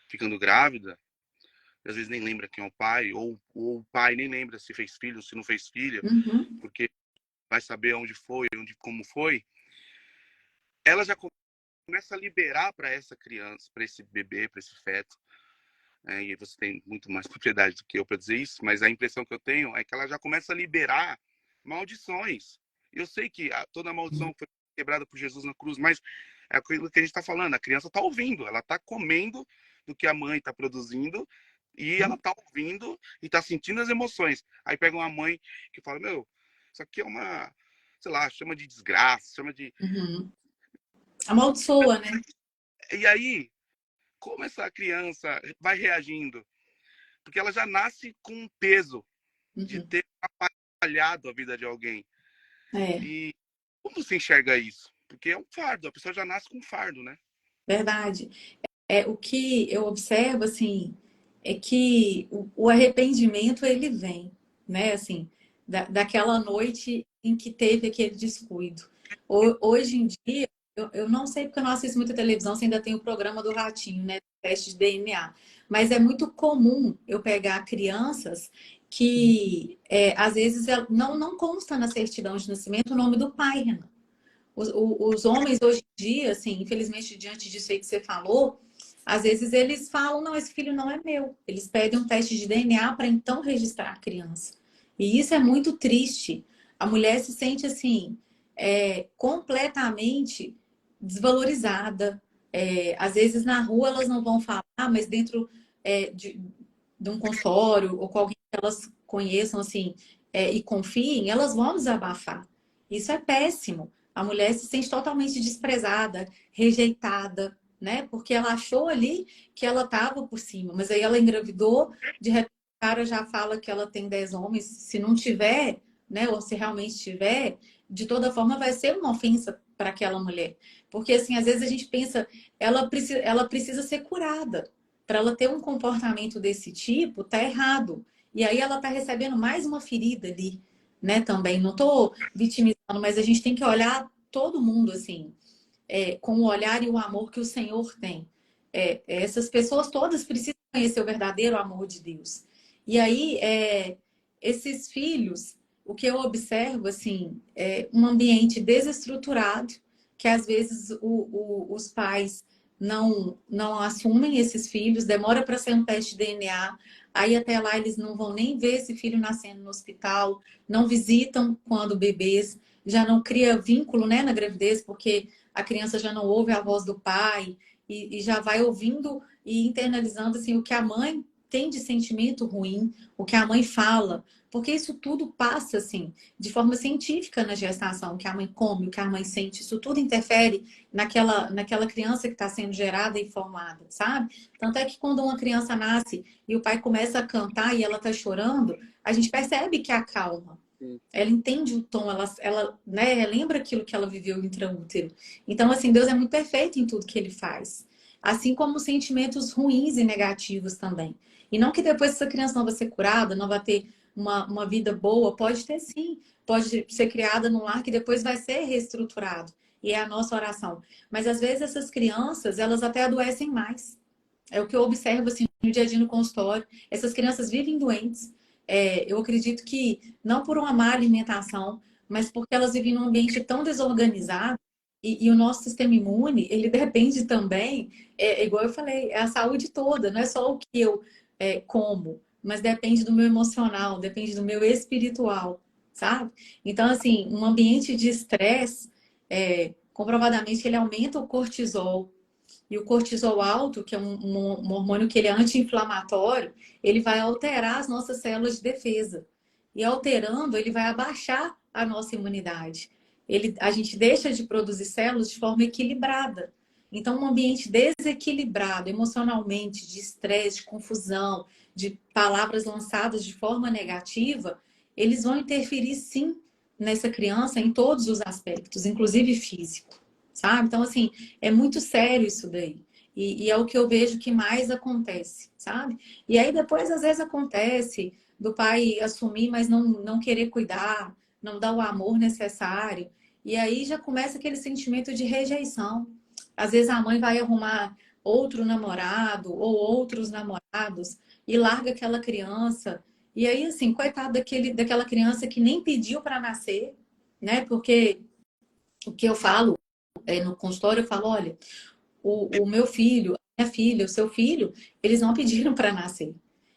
ficando grávida, e às vezes nem lembra quem é o pai, ou o pai nem lembra se fez filho ou se não fez filha, Uhum. porque vai saber onde foi, como foi, ela já começa a liberar para essa criança, para esse bebê, para esse feto, e você tem muito mais propriedade do que eu para dizer isso, mas a impressão que eu tenho é que ela já começa a liberar maldições. Eu sei que toda maldição foi quebrada por Jesus na cruz, mas é aquilo que a gente está falando, a criança está ouvindo, ela está comendo do que a mãe está produzindo e ela está ouvindo e está sentindo as emoções. Aí pega uma mãe que fala, meu, isso aqui é uma, sei lá, chama de desgraça, chama de... Uhum. Amaldiçoa, né? E aí, como essa criança vai reagindo? Porque ela já nasce com um peso de Uhum. ter atrapalhado a vida de alguém. É, E como se enxerga isso? Porque é um fardo, a pessoa já nasce com um fardo, né? verdade. O que eu observo, assim, é que o arrependimento ele vem, né? Assim, daquela noite em que teve aquele descuido. Hoje em dia, eu não sei porque eu não assisto muita televisão, se ainda tem o programa do Ratinho, né? Teste de DNA. Mas é muito comum eu pegar crianças que, às vezes, não consta na certidão de nascimento o nome do pai, Renan. Os homens hoje em dia, assim, infelizmente, diante disso aí que você falou, às vezes eles falam, não, esse filho não é meu. Eles pedem um teste de DNA para então registrar a criança. E isso é muito triste. A mulher se sente assim, completamente desvalorizada. Às vezes na rua elas não vão falar, mas dentro de um consultório ou com alguém que elas conheçam assim, e confiem, elas vão desabafar. Isso é péssimo. A mulher se sente totalmente desprezada, rejeitada, né? Porque ela achou ali que ela estava por cima, mas aí ela engravidou, de repente o cara já fala que ela tem 10 homens. Se não tiver, né? Ou se realmente tiver, de toda forma vai ser uma ofensa para aquela mulher. Porque assim, às vezes a gente pensa, ela precisa ser curada. Para ela ter um comportamento desse tipo, tá errado. E aí ela tá recebendo mais uma ferida ali, né? Também. Não tô vitimizando, mas a gente tem que olhar todo mundo assim, com o olhar e o amor que o Senhor tem. Essas pessoas todas precisam conhecer o verdadeiro amor de Deus. E aí, esses filhos, o que eu observo, assim, é um ambiente desestruturado, que às vezes os pais não assumem esses filhos, demora para ser um teste de DNA, aí até lá eles não vão nem ver esse filho nascendo no hospital, não visitam quando bebês, já não cria vínculo, né, na gravidez, porque a criança já não ouve a voz do pai e já vai ouvindo e internalizando assim, o que a mãe tem de sentimento ruim, o que a mãe fala, porque isso tudo passa assim, de forma científica na gestação, o que a mãe come, o que a mãe sente, isso tudo interfere naquela criança que está sendo gerada e formada, sabe? Tanto é que quando uma criança nasce e o pai começa a cantar e ela está chorando, a gente percebe que acalma. Ela entende o tom, ela né, lembra aquilo que ela viveu intraútero. Então, assim, Deus é muito perfeito em tudo que ele faz. Assim como sentimentos ruins e negativos também. E não que depois essa criança não vai ser curada, não vai ter uma vida boa, pode ter sim. Pode ser criada num lar que depois vai ser reestruturado. E é a nossa oração. Mas às vezes essas crianças, elas até adoecem mais. É o que eu observo assim, no dia a dia no consultório. Essas crianças vivem doentes. Eu acredito que não por uma má alimentação, mas porque elas vivem num ambiente tão desorganizado e o nosso sistema imune, ele depende também, igual eu falei, é a saúde toda, não é só o que eu como, mas depende do meu emocional, depende do meu espiritual, sabe? Então, assim, um ambiente de estresse, comprovadamente, ele aumenta o cortisol, e o cortisol alto, que é um hormônio que ele é anti-inflamatório, ele vai alterar as nossas células de defesa. E alterando, ele vai abaixar a nossa imunidade. A gente deixa de produzir células de forma equilibrada. Então, um ambiente desequilibrado emocionalmente, de estresse, de confusão, de palavras lançadas de forma negativa, eles vão interferir sim nessa criança em todos os aspectos, inclusive físico, sabe? Então, assim, é muito sério isso daí. E é o que eu vejo que mais acontece, sabe? E aí depois, às vezes, acontece do pai assumir, mas não querer cuidar, não dar o amor necessário. E aí já começa aquele sentimento de rejeição. Às vezes a mãe vai arrumar outro namorado ou outros namorados e larga aquela criança. E aí, assim, coitado daquela criança que nem pediu para nascer, né? Porque o que eu falo no consultório, eu falo, olha, o meu filho, a minha filha, o seu filho, eles não pediram para nascer.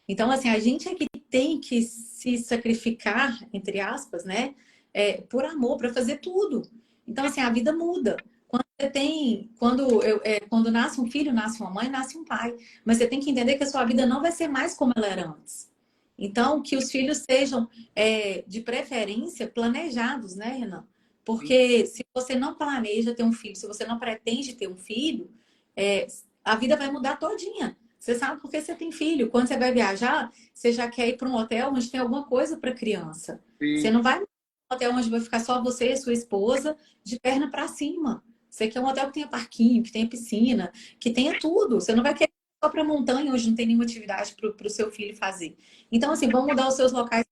Então, assim, a gente é que tem que se sacrificar, entre aspas, né? Por amor, para fazer tudo. Então, assim, a vida muda. Quando nasce um filho, nasce uma mãe, nasce um pai. Mas você tem que entender que a sua vida não vai ser mais como ela era antes. Então, que os filhos sejam, de preferência, planejados, né, Renan? Porque se você não planeja ter um filho, se você não pretende ter um filho, é, a vida vai mudar todinha. Você sabe porque você tem filho. Quando você vai viajar, você já quer ir para um hotel onde tem alguma coisa para criança. Você Sim. não vai para um hotel onde vai ficar só você e sua esposa de perna para cima. Você quer um hotel que tenha parquinho, que tenha piscina, que tenha tudo. Você não vai querer só para montanha, hoje não tem nenhuma atividade para o seu filho fazer. Então, assim, vão mudar os seus locais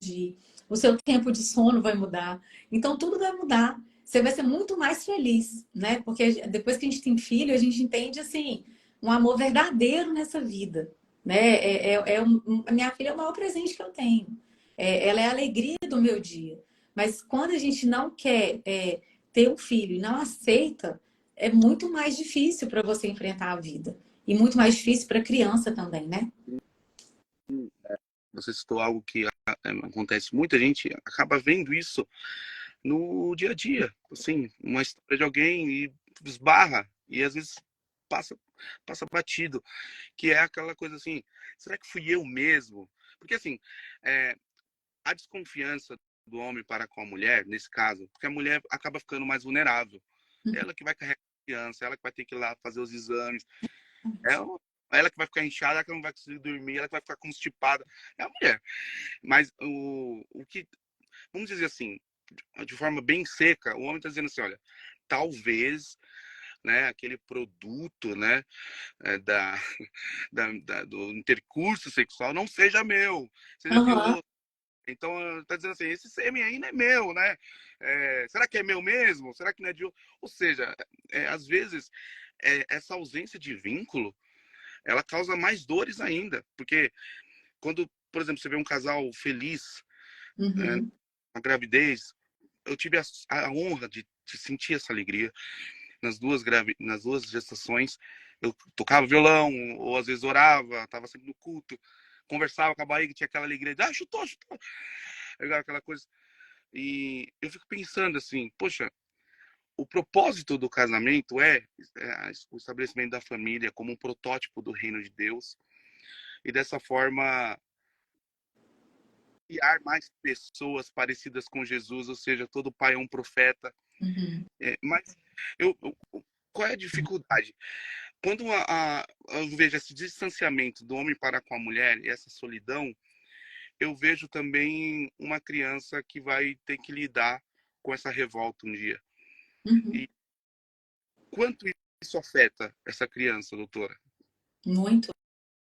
de ir, o seu tempo de sono vai mudar. Então, tudo vai mudar. Você vai ser muito mais feliz, né? Porque depois que a gente tem filho, a gente entende, assim, um amor verdadeiro nessa vida, né? A minha filha é o maior presente que eu tenho. Ela é a alegria do meu dia. Mas quando a gente não quer ter um filho e não aceita, é muito mais difícil para você enfrentar a vida. E muito mais difícil para a criança também, né? Você citou algo que acontece. Muita gente acaba vendo isso no dia a dia. Assim, uma história de alguém e esbarra. E às vezes passa, passa batido. Que é aquela coisa assim, será que fui eu mesmo? Porque assim, é, a desconfiança do homem para com a mulher, nesse caso, porque a mulher acaba ficando mais vulnerável. Ela que vai carregar a criança, ela que vai ter que ir lá fazer os exames. Ela que vai ficar inchada, ela que não vai conseguir dormir, ela que vai ficar constipada. É a mulher. Mas o que, vamos dizer assim, de forma bem seca, o homem está dizendo assim, olha, talvez, né, aquele produto, né, da, do intercurso sexual não seja meu, seja de Uhum. outro. Então, tá dizendo assim, esse sêmen aí não é meu, né? Será que é meu mesmo? Será que não é de outro? Ou seja, às vezes, essa ausência de vínculo, ela causa mais dores ainda. Porque quando, por exemplo, você vê um casal feliz, é, Uhum. na gravidez, eu tive a honra de sentir essa alegria nas duas gestações. Eu tocava violão, ou às vezes orava, estava sempre no culto, conversava com a barriga, tinha aquela alegria de, chutou, chutou. Aquela coisa. E eu fico pensando assim, poxa, o propósito do casamento o estabelecimento da família como um protótipo do reino de Deus. E dessa forma criar mais pessoas parecidas com Jesus, ou seja, todo pai é um profeta. Uhum. Mas qual é a dificuldade? Quando eu vejo esse distanciamento do homem para com a mulher e essa solidão, eu vejo também uma criança que vai ter que lidar com essa revolta um dia. Uhum. E quanto isso afeta essa criança, doutora? Muito,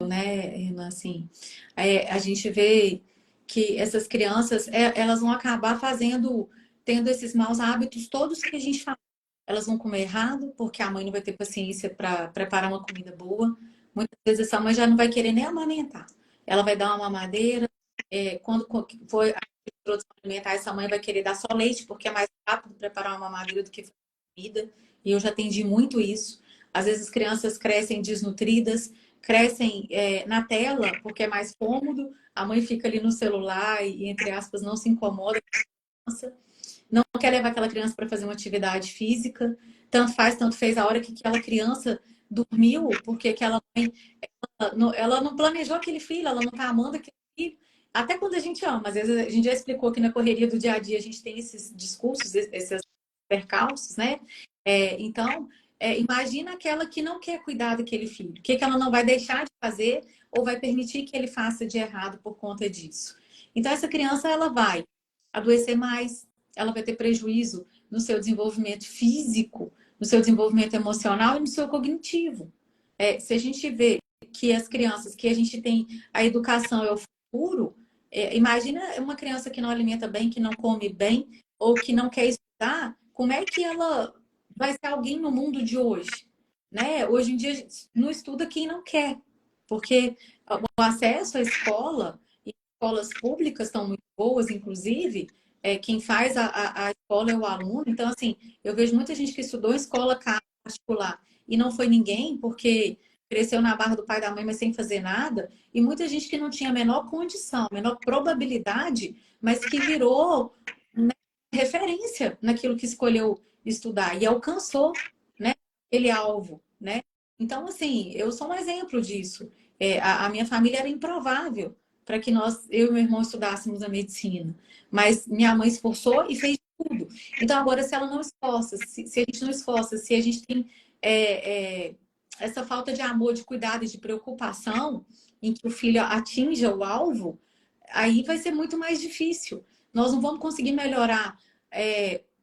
né, irmã? Assim, a gente vê que essas crianças, elas vão acabar tendo esses maus hábitos todos que a gente fala. Elas vão comer errado, porque a mãe não vai ter paciência para preparar uma comida boa. Muitas vezes essa mãe já não vai querer nem amamentar. Ela vai dar uma mamadeira. Quando for a introdução alimentar, essa mãe vai querer dar só leite, porque é mais rápido preparar uma mamadeira do que fazer comida. E eu já atendi muito isso. Às vezes as crianças crescem desnutridas, crescem na tela, porque é mais cômodo. A mãe fica ali no celular e, entre aspas, não se incomoda com a criança, não quer levar aquela criança para fazer uma atividade física, tanto faz, tanto fez a hora que aquela criança dormiu, porque aquela mãe, ela não planejou aquele filho, ela não está amando aquele filho. Até quando a gente ama, às vezes a gente já explicou que na correria do dia a dia a gente tem esses discursos, esses percalços, né? Então, imagina aquela que não quer cuidar daquele filho. O que, que ela não vai deixar de fazer ou vai permitir que ele faça de errado por conta disso? Então, essa criança, ela vai adoecer mais, ela vai ter prejuízo no seu desenvolvimento físico, no seu desenvolvimento emocional e no seu cognitivo. Se a gente vê que as crianças, que a gente tem a educação é o futuro, imagina uma criança que não alimenta bem, que não come bem, ou que não quer estudar, como é que ela vai ser alguém no mundo de hoje? Né? Hoje em dia não estuda quem não quer, porque o acesso à escola, e escolas públicas estão muito boas, inclusive, quem faz a escola é o aluno. Então, assim, eu vejo muita gente que estudou em escola particular e não foi ninguém, porque cresceu na barra do pai e da mãe, mas sem fazer nada. E muita gente que não tinha a menor condição, a menor probabilidade, mas que virou, né, referência naquilo que escolheu estudar e alcançou, né, aquele alvo, né? Então, assim, eu sou um exemplo disso. A minha família era improvável para que eu e meu irmão estudássemos a medicina. Mas minha mãe esforçou e fez tudo. Então, agora, se ela não esforça, se a gente não esforça, se a gente tem essa falta de amor, de cuidado e de preocupação em que o filho atinja o alvo, aí vai ser muito mais difícil. Nós não vamos conseguir melhorar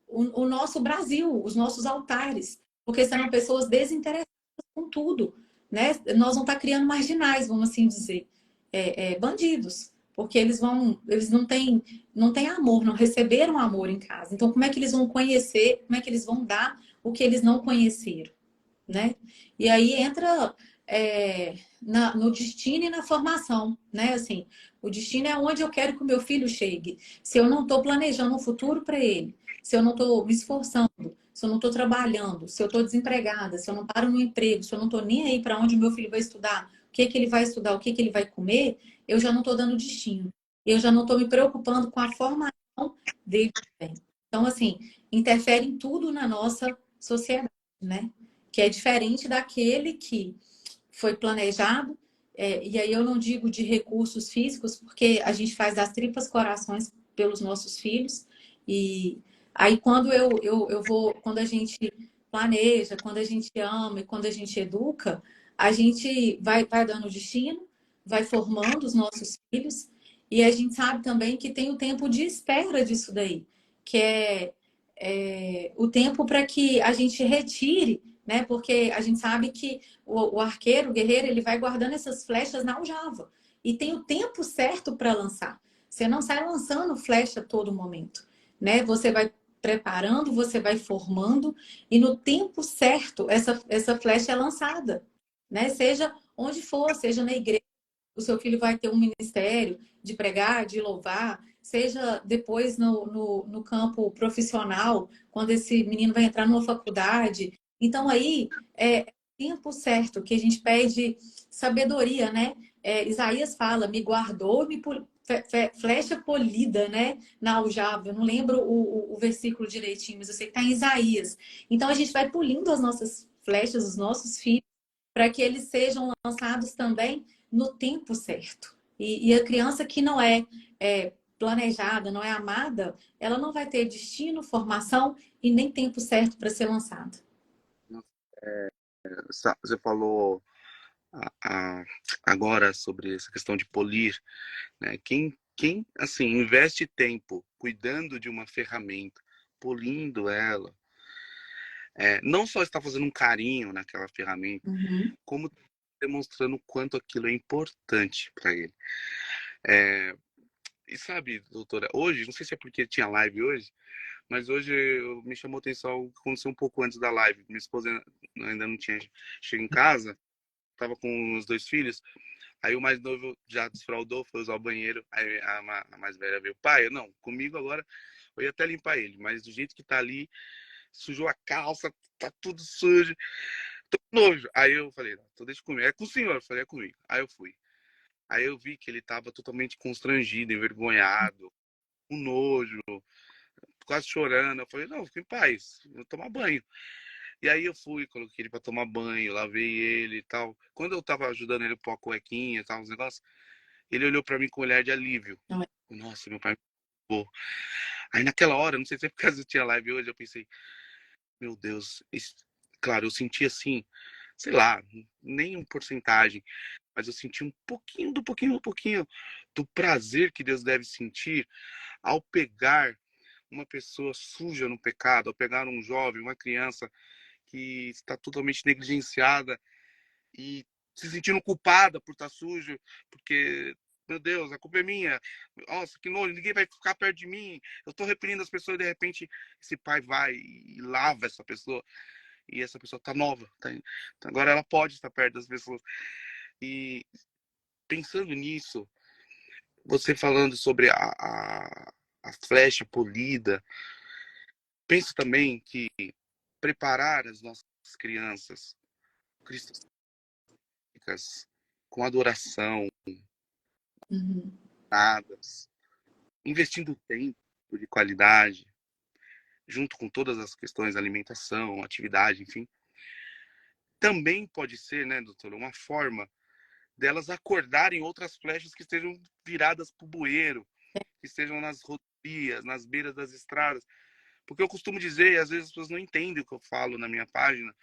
o nosso Brasil, os nossos altares, porque serão pessoas desinteressadas com tudo. né? Nós vamos estar criando marginais, vamos assim dizer, bandidos, porque eles não têm amor, não receberam amor em casa. Então, como é que eles vão conhecer, como é que eles vão dar o que eles não conheceram, né? E aí entra no destino e na formação, né? Assim, o destino é onde eu quero que o meu filho chegue. Se eu não estou planejando um futuro para ele, se eu não estou me esforçando, se eu não estou trabalhando, se eu estou desempregada, se eu não paro no emprego, se eu não estou nem aí para onde o meu filho vai estudar, o que que ele vai estudar, o que que ele vai comer, eu já não estou dando destino. Eu já não estou me preocupando com a formação dele também. Então, assim, interfere em tudo na nossa sociedade, né? Que é diferente daquele que foi planejado, e aí eu não digo de recursos físicos, porque a gente faz das tripas corações pelos nossos filhos, e aí quando a gente planeja, quando a gente ama e quando a gente educa, a gente vai dando destino, vai formando os nossos filhos, e a gente sabe também que tem o tempo de espera disso daí, que é o tempo para que a gente retire, né? Porque a gente sabe que o arqueiro, o guerreiro, ele vai guardando essas flechas na aljava. E tem o tempo certo para lançar. Você não sai lançando flecha a todo momento, né? Você vai preparando, você vai formando, e no tempo certo, essa flecha é lançada, né? Seja onde for, seja na igreja, o seu filho vai ter um ministério de pregar, de louvar, seja depois no campo profissional, quando esse menino vai entrar numa faculdade. Então, aí, tempo certo, que a gente pede sabedoria, né? Isaías fala, me guardou, flecha polida, né? Na aljava. Eu não lembro o versículo direitinho, mas eu sei que está em Isaías. Então, a gente vai pulindo as nossas flechas, os nossos filhos, para que eles sejam lançados também no tempo certo. E a criança que não é planejada, não é amada, ela não vai ter destino, formação e nem tempo certo para ser lançada. Você falou agora sobre essa questão de polir, né? Quem assim investe tempo cuidando de uma ferramenta, polindo ela, não só está fazendo um carinho naquela ferramenta, Uhum. como demonstrando o quanto aquilo é importante para ele. É, e sabe, doutora, hoje, não sei se é porque tinha live hoje, mas hoje me chamou a atenção o que aconteceu um pouco antes da live. Minha esposa ainda não tinha chegado em casa, tava com os dois filhos. Aí o mais novo já desfraudou, foi usar o banheiro. Aí a mais velha veio, pai, não, comigo agora eu ia até limpar ele, mas do jeito que tá ali, sujou a calça, tá tudo sujo, tô com nojo. Aí eu falei, não, então deixa comigo. É com o senhor, eu falei, é comigo. Aí eu fui. Aí eu vi que ele tava totalmente constrangido, envergonhado, com nojo, quase chorando. Eu falei, não, fica em paz, vou tomar banho. E aí eu fui, coloquei ele pra tomar banho, lavei ele e tal. Quando eu tava ajudando ele a pôr a cuequinha e tal, os negócios, ele olhou pra mim com um olhar de alívio. Não é? Nossa, meu pai me culpou. Aí naquela hora, não sei se é por causa eu tinha live hoje, eu pensei, meu Deus, claro, eu senti assim, sei lá, nem uma porcentagem, mas eu senti um pouquinho, do pouquinho do prazer que Deus deve sentir ao pegar uma pessoa suja no pecado, ao pegar um jovem, uma criança que está totalmente negligenciada e se sentindo culpada por estar sujo, porque, meu Deus, a culpa é minha. Nossa, que nojo, ninguém vai ficar perto de mim. Eu estou reprimindo as pessoas e de repente esse pai vai e lava essa pessoa. E essa pessoa está nova. Então agora ela pode estar perto das pessoas. E pensando nisso, você falando sobre a flecha polida, penso também que preparar as nossas crianças cristãs com adoração, Uhum. nada, investindo tempo de qualidade, junto com todas as questões, alimentação, atividade, enfim, também pode ser, né, doutora, uma forma delas acordarem outras flechas que estejam viradas para o bueiro, que estejam nas rodovias, nas beiras das estradas. Porque eu costumo dizer, e às vezes as pessoas não entendem o que eu falo na minha página,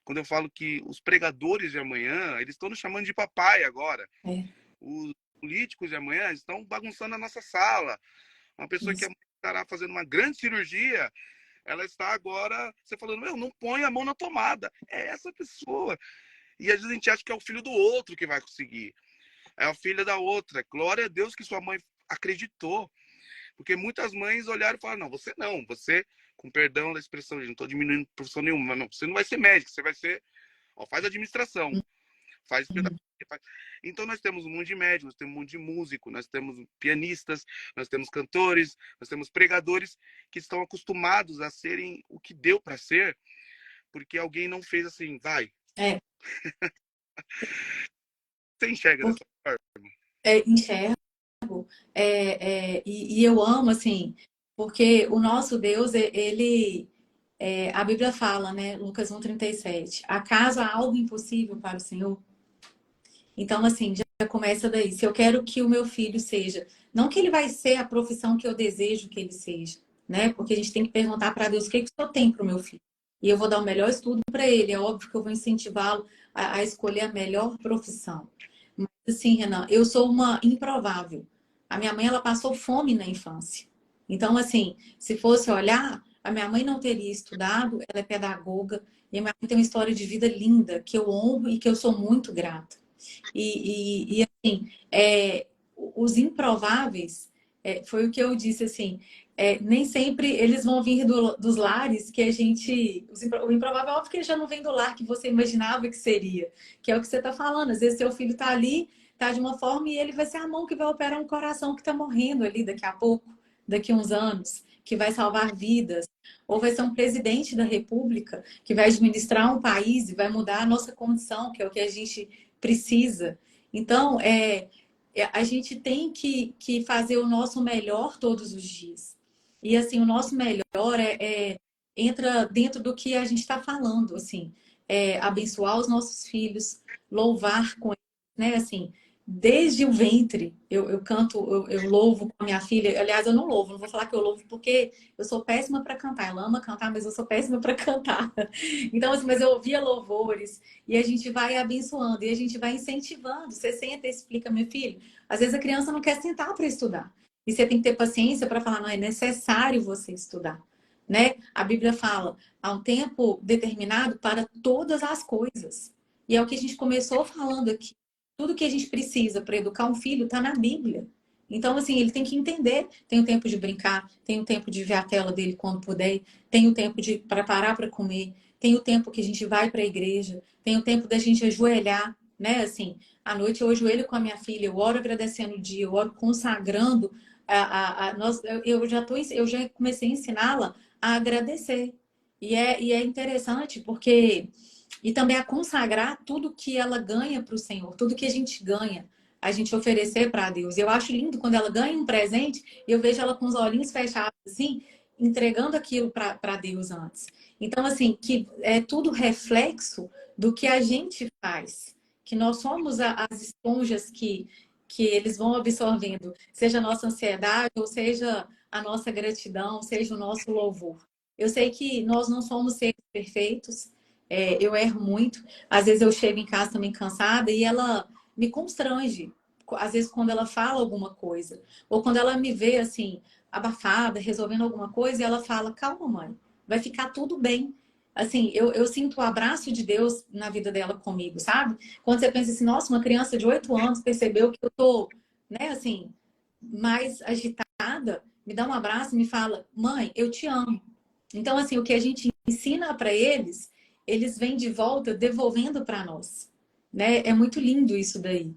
quando eu falo que os pregadores de amanhã, eles estão nos chamando de papai agora. É, Os políticos de amanhã estão bagunçando a nossa sala. Uma pessoa que isso. estará fazendo uma grande cirurgia, ela está agora, você falando, meu, não põe a mão na tomada. É essa pessoa. E às vezes a gente acha que é o filho do outro que vai conseguir. É a filha da outra. Glória a Deus que sua mãe acreditou. Porque muitas mães olharam e falaram, não, você, com perdão da expressão, não estou diminuindo profissão nenhuma, não, você não vai ser médico, você vai ser, ó, faz administração, faz pedagogia. Então nós temos um monte de médicos, nós temos um monte de músico, nós temos pianistas, nós temos cantores, nós temos pregadores que estão acostumados a serem o que deu para ser, porque alguém não fez assim, vai. É, Você enxerga dessa porque, forma? enxergo, e eu amo, assim, porque o nosso Deus, ele, a Bíblia fala, né, Lucas 1,37, acaso há algo impossível para o Senhor? Então, assim, já começa daí. Se eu quero que o meu filho seja, não que ele vai ser a profissão que eu desejo que ele seja, né? Porque a gente tem que perguntar para Deus o que que eu tenho para o meu filho. E eu vou dar o melhor estudo para ele. É óbvio que eu vou incentivá-lo a escolher a melhor profissão. Mas, assim, Renan, eu sou uma improvável. A minha mãe, ela passou fome na infância. Então, assim, se fosse olhar, a minha mãe não teria estudado, ela é pedagoga, e a minha mãe tem uma história de vida linda, que eu honro e que eu sou muito grata. Assim, os improváveis, foi o que eu disse, assim, nem sempre eles vão vir dos lares que a gente... O improvável é óbvio que ele já não vem do lar que você imaginava que seria, que é o que você está falando. Às vezes seu filho está ali, está de uma forma e ele vai ser a mão que vai operar um coração que está morrendo ali daqui a pouco, daqui a uns anos, que vai salvar vidas. Ou vai ser um presidente da República que vai administrar um país e vai mudar a nossa condição, que é o que a gente precisa. Então, a gente tem que fazer o nosso melhor todos os dias. E, assim, o nosso melhor entra dentro do que a gente está falando, assim, abençoar os nossos filhos, louvar com eles, né, assim, desde o ventre, eu canto, eu louvo com a minha filha. Aliás, eu não louvo, não vou falar que eu louvo porque eu sou péssima para cantar. Ela ama cantar, mas eu sou péssima para cantar. Então, assim, mas eu ouvia louvores e a gente vai abençoando e a gente vai incentivando. Você senta e explica, meu filho. Às vezes a criança não quer sentar para estudar. E você tem que ter paciência para falar, não é necessário você estudar, né? A Bíblia fala, há um tempo determinado para todas as coisas. E é o que a gente começou falando aqui. Tudo que a gente precisa para educar um filho está na Bíblia. Então, assim, ele tem que entender. Tem o tempo de brincar, tem o tempo de ver a tela dele quando puder, tem o tempo de preparar para comer, tem o tempo que a gente vai para a igreja, tem o tempo da gente ajoelhar, né? Assim, à noite eu ajoelho com a minha filha, eu oro agradecendo o dia, eu oro consagrando eu já comecei a ensiná-la a agradecer. E é interessante porque e também a consagrar tudo que ela ganha para o Senhor, tudo que a gente ganha, a gente oferecer para Deus. Eu acho lindo quando ela ganha um presente e eu vejo ela com os olhinhos fechados, assim, entregando aquilo para Deus antes. Então, assim, que é tudo reflexo do que a gente faz, que nós somos as esponjas que eles vão absorvendo, seja a nossa ansiedade, ou seja a nossa gratidão, seja o nosso louvor. Eu sei que nós não somos seres perfeitos, eu erro muito. Às vezes eu chego em casa também cansada e ela me constrange. Às vezes quando ela fala alguma coisa, ou quando ela me vê assim, abafada, resolvendo alguma coisa, e ela fala, calma, mãe, vai ficar tudo bem. Assim, eu sinto o abraço de Deus na vida dela comigo, sabe? Quando você pensa assim, nossa, uma criança de 8 anos percebeu que eu tô, né, assim, mais agitada, me dá um abraço e me fala, mãe, eu te amo. Então, assim, o que a gente ensina para eles, eles vêm de volta devolvendo para nós, né? É muito lindo isso daí.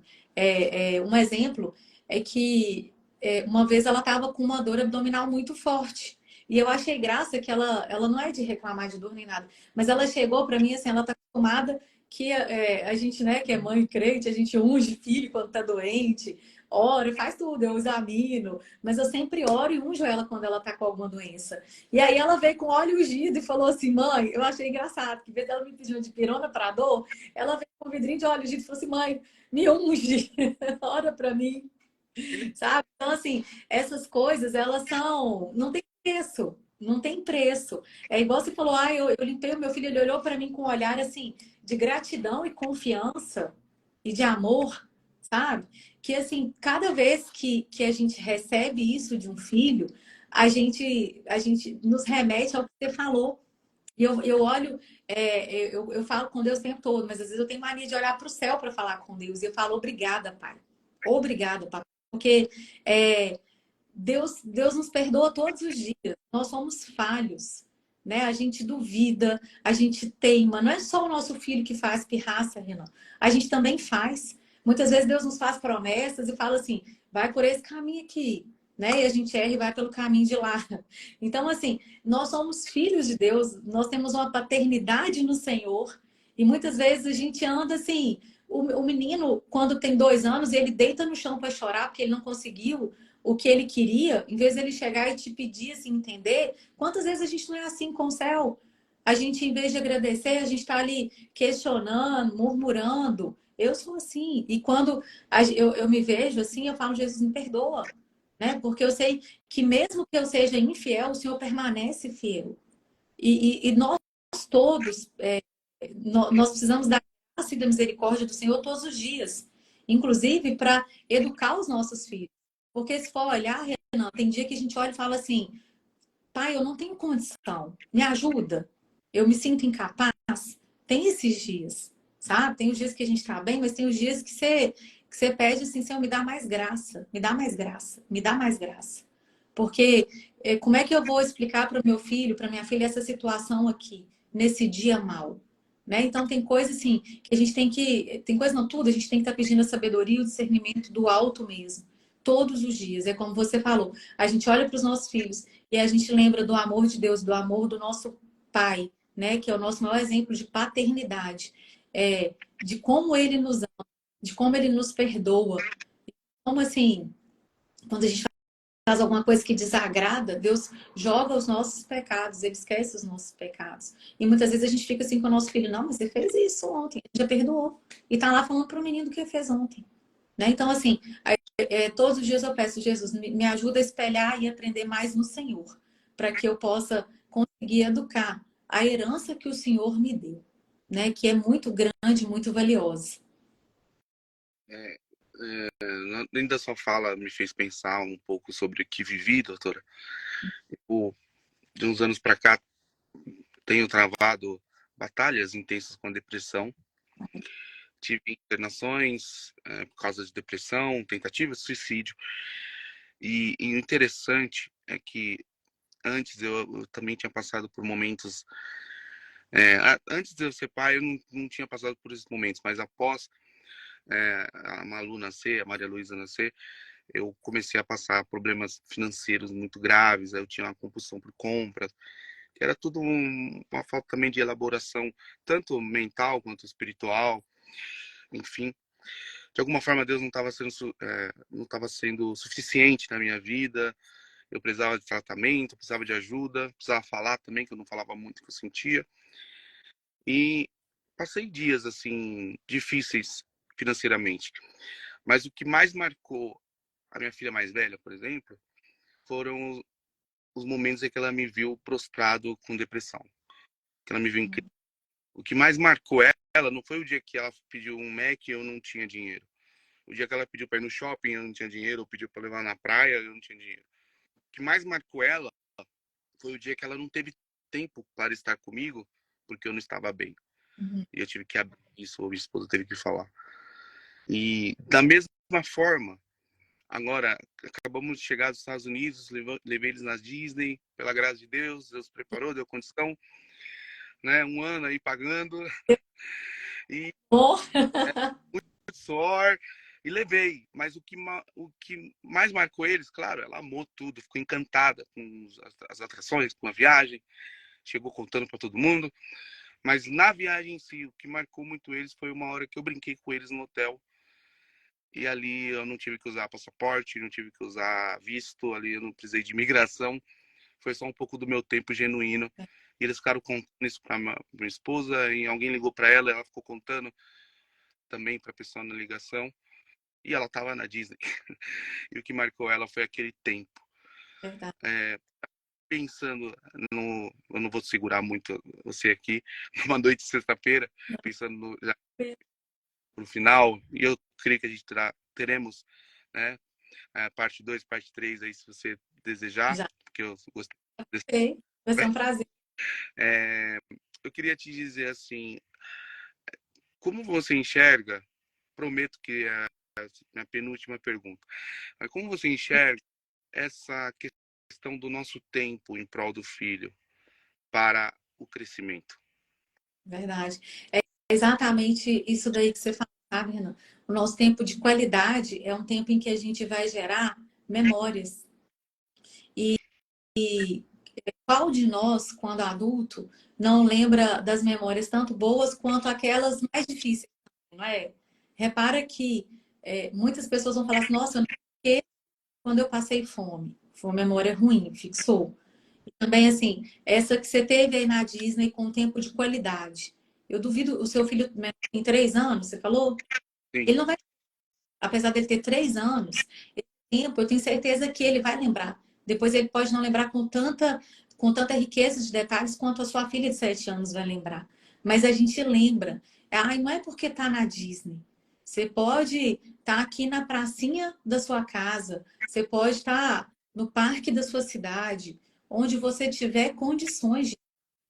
Um exemplo é que uma vez ela estava com uma dor abdominal muito forte. E eu achei graça que ela não é de reclamar de dor nem nada, mas ela chegou para mim assim, ela está acostumada que a gente, né, que é mãe crente, a gente unge filho quando tá doente, ora, faz tudo, eu examino, mas eu sempre oro e unjo ela quando ela tá com alguma doença. E aí ela veio com óleo ungido e falou assim, mãe, eu achei engraçado, que em vez dela me pedir uma de pirona para dor, ela veio com um vidrinho de óleo ungido e falou assim, mãe, me unge, ora para mim, sabe? Então, assim, essas coisas, elas são, não tem preço. Não tem preço. É igual você falou, eu limpei o meu filho, ele olhou para mim com um olhar assim de gratidão e confiança e de amor, sabe? Que assim, cada vez que a gente recebe isso de um filho, a gente nos remete ao que você falou. E eu olho, eu falo com Deus o tempo todo, mas às vezes eu tenho mania de olhar para o céu para falar com Deus. E eu falo, obrigada, Pai. Obrigada, Pai. Porque Deus nos perdoa todos os dias. Nós somos falhos, né? A gente duvida, a gente teima. Não é só o nosso filho que faz pirraça, Renan. A gente também faz. Muitas vezes Deus nos faz promessas e fala assim, vai por esse caminho aqui, né? E a gente erra e vai pelo caminho de lá. Então, assim, nós somos filhos de Deus, nós temos uma paternidade no Senhor. E muitas vezes a gente anda assim, o menino, quando tem 2 anos, ele deita no chão para chorar porque ele não conseguiu o que ele queria, em vez dele chegar e te pedir, assim, entender, quantas vezes a gente não é assim com o céu? A gente, em vez de agradecer, a gente está ali questionando, murmurando. Eu sou assim. E quando eu me vejo assim, eu falo, Jesus, me perdoa. Né? Porque eu sei que mesmo que eu seja infiel, o Senhor permanece fiel. E nós todos, nós precisamos da graça e da misericórdia do Senhor todos os dias. Inclusive para educar os nossos filhos. Porque se for olhar, Renan, tem dia que a gente olha e fala assim, pai, eu não tenho condição, me ajuda. Eu me sinto incapaz. Tem esses dias, sabe? Tem os dias que a gente tá bem, mas tem os dias que você pede assim, Senhor, me dá mais graça, me dá mais graça, me dá mais graça. Porque como é que eu vou explicar para o meu filho, para minha filha, essa situação aqui, nesse dia mal? Né? Então tem coisas assim que a gente tem que. Tem coisa não tudo, a gente tem que estar pedindo a sabedoria e o discernimento do alto mesmo. Todos os dias. É como você falou. A gente olha para os nossos filhos e a gente lembra do amor de Deus, do amor do nosso Pai, né? Que é o nosso maior exemplo de paternidade. De como ele nos ama, de como ele nos perdoa. Como assim, quando a gente faz alguma coisa que desagrada, Deus joga os nossos pecados, ele esquece os nossos pecados. E muitas vezes a gente fica assim com o nosso filho, não, mas você fez isso ontem, ele já perdoou. E tá lá falando para o menino do que fez ontem. Né? Então, assim, todos os dias eu peço, Jesus, me ajuda a espelhar e aprender mais no Senhor, para que eu possa conseguir educar a herança que o Senhor me deu, né? Que é muito grande, muito valiosa. É, Dentro da sua fala me fez pensar um pouco sobre o que vivi, doutora. De uns anos para cá, tenho travado batalhas intensas com a depressão. Tive internações por causa de depressão, tentativa de suicídio. E o interessante é que antes eu também tinha passado por momentos. Antes de eu ser pai, eu não tinha passado por esses momentos, mas após a Malu nascer, a Maria Luísa nascer, eu comecei a passar problemas financeiros muito graves. Aí eu tinha uma compulsão por compras, que era tudo uma falta também de elaboração, tanto mental quanto espiritual, enfim. De alguma forma, Deus não estava sendo suficiente na minha vida. Eu precisava de tratamento, precisava de ajuda, precisava falar também, que eu não falava muito o que eu sentia. E passei dias, assim, difíceis financeiramente. Mas o que mais marcou a minha filha mais velha, por exemplo, foram os momentos em que ela me viu prostrado com depressão. Que ela me viu em crise. O que mais marcou ela não foi o dia que ela pediu um Mac e eu não tinha dinheiro. O dia que ela pediu para ir no shopping, eu não tinha dinheiro. Ou pediu para levar na praia, eu não tinha dinheiro. O que mais marcou ela foi o dia que ela não teve tempo para estar comigo, porque eu não estava bem. Uhum. E eu tive que abrir isso, ou minha esposa teve que falar. E da mesma forma, agora acabamos de chegar dos Estados Unidos, levei eles na Disney, pela graça de Deus, Deus preparou, deu condição, né? Um ano aí pagando. E Oh. muito suor. E levei, mas o que mais marcou eles, claro, ela amou tudo, ficou encantada com as atrações, com a viagem, chegou contando para todo mundo. Mas na viagem em si, o que marcou muito eles foi uma hora que eu brinquei com eles no hotel. E ali eu não tive que usar passaporte, não tive que usar visto, ali eu não precisei de imigração. Foi só um pouco do meu tempo genuíno. E eles ficaram contando isso para minha esposa, e alguém ligou para ela, ela ficou contando também para a pessoa na ligação. E ela estava na Disney. E o que marcou ela foi aquele tempo. Verdade. Pensando no. Eu não vou segurar muito você aqui, uma noite de sexta-feira, pensando já no final. E eu creio que a gente teremos, né? Parte 2, parte 3 aí, se você desejar, Já porque eu gostei desse. sei. Vai ser um prazer. É, eu queria te dizer assim, como você enxerga, prometo que é a minha penúltima pergunta, mas como você enxerga essa questão do nosso tempo em prol do filho para o crescimento? Verdade. É exatamente isso daí que você fala, sabe, Renan? O nosso tempo de qualidade é um tempo em que a gente vai gerar memórias. E qual de nós, quando adulto, não lembra das memórias tanto boas quanto aquelas mais difíceis, não é? Repara que muitas pessoas vão falar assim, nossa, eu não esqueço quando eu passei fome. Foi uma memória ruim, fixou. E também, assim, essa que você teve aí na Disney com um tempo de qualidade. Eu duvido, o seu filho tem 3 anos, você falou? Sim, Ele não vai, apesar dele ter 3 anos, esse tempo, eu tenho certeza que ele vai lembrar. Depois ele pode não lembrar com tanta riqueza de detalhes quanto a sua filha de 7 anos vai lembrar. Mas a gente lembra. Ai, não é porque tá na Disney. Você pode estar aqui na pracinha da sua casa. Você pode estar no parque da sua cidade, onde você tiver condições de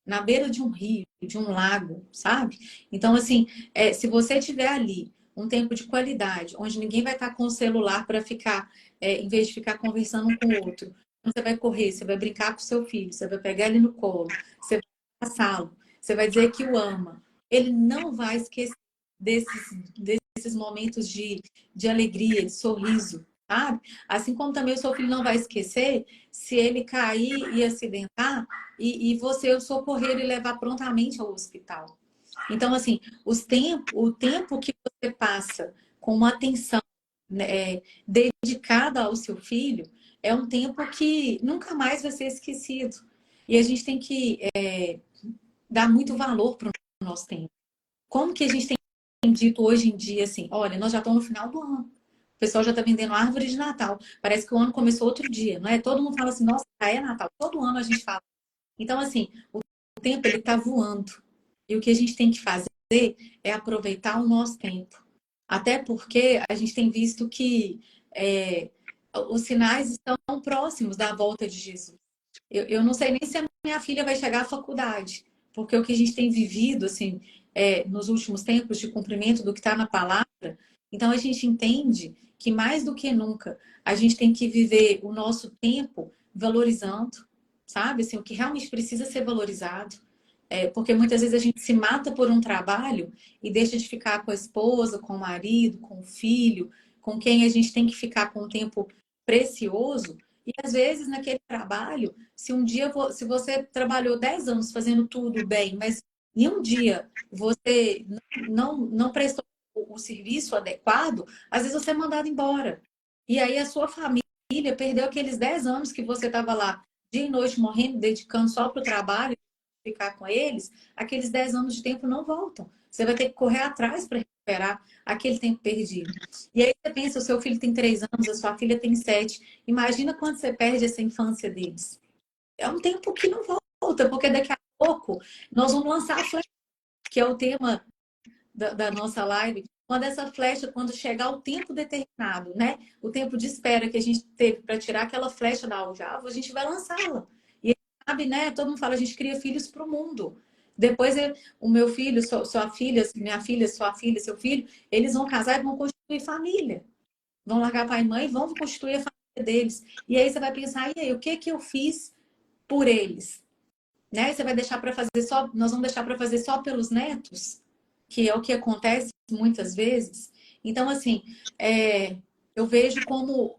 na beira de um rio, de um lago, sabe? Então, assim, se você tiver ali um tempo de qualidade, onde ninguém vai estar com o celular para ficar, em vez de ficar conversando um com o outro, então, você vai correr, você vai brincar com seu filho, você vai pegar ele no colo, você vai abraçá-lo, você vai dizer que o ama. Ele não vai esquecer desses momentos de alegria, de sorriso, sabe? Assim como também o seu filho não vai esquecer se ele cair e acidentar e você o socorrer e levar prontamente ao hospital. Então, assim, o tempo que você passa com uma atenção, né, dedicada ao seu filho é um tempo que nunca mais vai ser esquecido. E a gente tem que dar muito valor para o nosso tempo. Como que a gente tem dito hoje em dia assim, olha, nós já estamos no final do ano. O pessoal já está vendendo árvore de Natal. Parece que o ano começou outro dia, não é? Todo mundo fala assim, nossa, já é Natal. Todo ano a gente fala. Então, assim, o tempo ele está voando. E o que a gente tem que fazer é aproveitar o nosso tempo. Até porque a gente tem visto que os sinais estão próximos da volta de Jesus. Eu não sei nem se a minha filha vai chegar à faculdade, porque o que a gente tem vivido, assim, nos últimos tempos de cumprimento do que está na palavra, então a gente entende que mais do que nunca a gente tem que viver o nosso tempo valorizando, sabe? Assim, o que realmente precisa ser valorizado. Porque muitas vezes a gente se mata por um trabalho e deixa de ficar com a esposa, com o marido, com o filho, com quem a gente tem que ficar com um tempo precioso. E às vezes naquele trabalho, se um dia se você trabalhou 10 anos fazendo tudo bem, mas em um dia você não prestou o serviço adequado, às vezes você é mandado embora. E aí a sua família perdeu aqueles 10 anos que você estava lá dia e noite morrendo, dedicando só para o trabalho, ficar com eles, aqueles 10 anos de tempo não voltam. Você vai ter que correr atrás para recuperar aquele tempo perdido. E aí você pensa, o seu filho tem 3 anos, a sua filha tem 7. Imagina quando você perde essa infância deles. É um tempo que não volta, porque daqui a pouco nós vamos lançar a flecha, que é o tema da nossa live. Quando essa flecha, quando chegar o tempo determinado, né? O tempo de espera que a gente teve para tirar aquela flecha da aljava, a gente vai lançá-la. E sabe, né? Todo mundo fala, a gente cria filhos para o mundo. Depois, o meu filho, sua filha, minha filha, sua filha, seu filho, eles vão casar e vão constituir família. Vão largar pai e mãe e vão constituir a família deles. E aí você vai pensar, e aí, o que que eu fiz por eles? Né? Você vai deixar para fazer só, nós vamos deixar para fazer só pelos netos, que é o que acontece muitas vezes. Então, assim, eu vejo como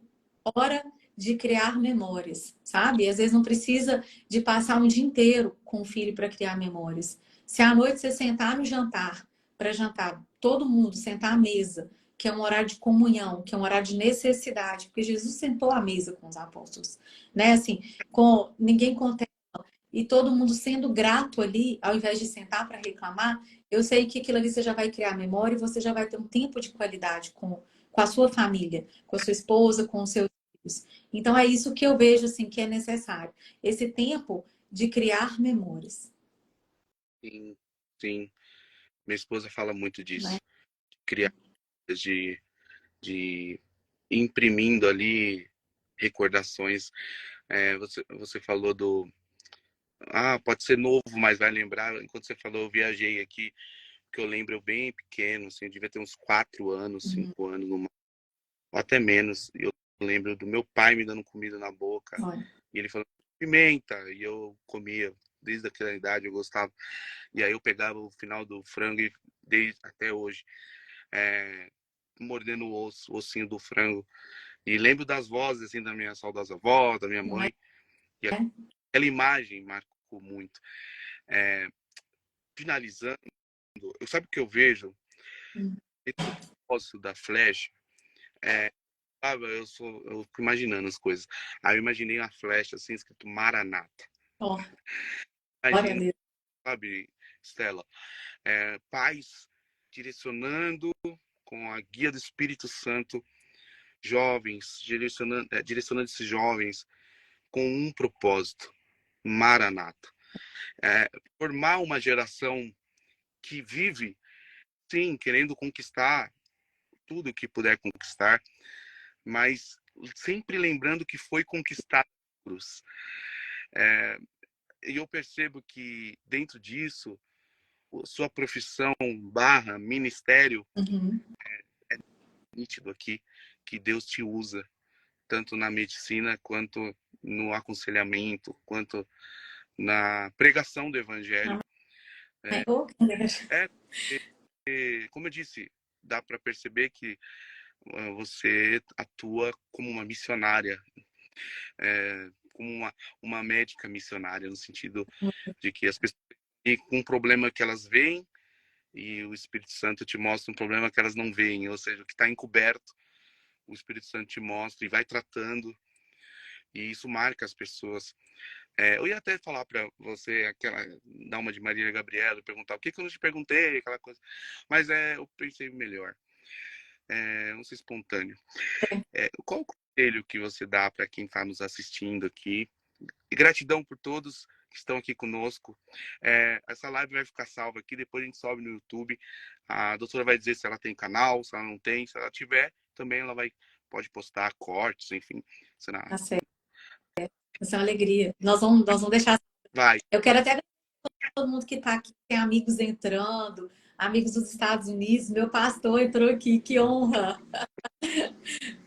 hora de criar memórias, sabe? E às vezes não precisa de passar um dia inteiro com o filho para criar memórias. Se à noite você sentar no jantar, para jantar, todo mundo sentar à mesa, que é um horário de comunhão, que é um horário de necessidade, porque Jesus sentou à mesa com os apóstolos, né? Assim, com ninguém contesta e todo mundo sendo grato ali, ao invés de sentar para reclamar, eu sei que aquilo ali você já vai criar memória e você já vai ter um tempo de qualidade com a sua família, com a sua esposa, com os seus filhos. Então é isso que eu vejo assim que é necessário, esse tempo de criar memórias, sim, sim. Minha esposa fala muito né? disso. Criar, de, de imprimindo ali recordações. Você falou pode ser novo, mas vai lembrar. Enquanto você falou, eu viajei aqui, que eu lembro eu bem pequeno, assim, eu devia ter uns 4 anos, Uhum. 5 anos, ou até menos. Eu lembro do meu pai me dando comida na boca, Olha, e ele falando pimenta, e eu comia. Desde aquela idade eu gostava. E aí eu pegava o final do frango e desde até hoje, é, mordendo o ossinho do frango. E lembro das vozes, assim, da minha saudosa avó, da minha não é? mãe. E aquela imagem marcou muito. É, finalizando, eu sabe o que eu vejo? Hum. Esse propósito da flecha, é, sabe, eu fico imaginando as coisas. Aí eu imaginei uma flecha assim, escrito Maranata. Ó, glória a Imagina, Deus. sabe, Stella, pais direcionando com a guia do Espírito Santo jovens, direcionando esses jovens com um propósito, Maranata. É, formar uma geração que vive, sim, querendo conquistar tudo que puder conquistar, mas sempre lembrando que foi conquistado a cruz. É, e eu percebo que dentro disso, sua profissão barra ministério, Uhum. nítido aqui, que Deus te usa, tanto na medicina, quanto no aconselhamento, quanto na pregação do evangelho. Amém. Oh, que Deus. É, como eu disse, dá para perceber que você atua como uma missionária, como uma médica missionária, no sentido de que as pessoas têm um problema que elas veem e o Espírito Santo te mostra um problema que elas não veem, ou seja, o que está encoberto, o Espírito Santo te mostra e vai tratando, e isso marca as pessoas. Eu ia até falar para você, dar uma de Maria Gabriela, perguntar o que, que eu não te perguntei, aquela coisa, mas eu pensei melhor, não ser espontâneo. Qual o conselho que você dá para quem está nos assistindo aqui? E gratidão por todos que estão aqui conosco. Essa live vai ficar salva aqui, depois a gente sobe no YouTube. A doutora vai dizer se ela tem canal, se ela não tem. Se ela tiver, também ela pode postar cortes, enfim. Será? Tá certo. Vai ser uma alegria. Nós vamos deixar. Vai. Eu quero até agradecer a todo mundo que está aqui, tem amigos entrando, amigos dos Estados Unidos. Meu pastor entrou aqui, que honra!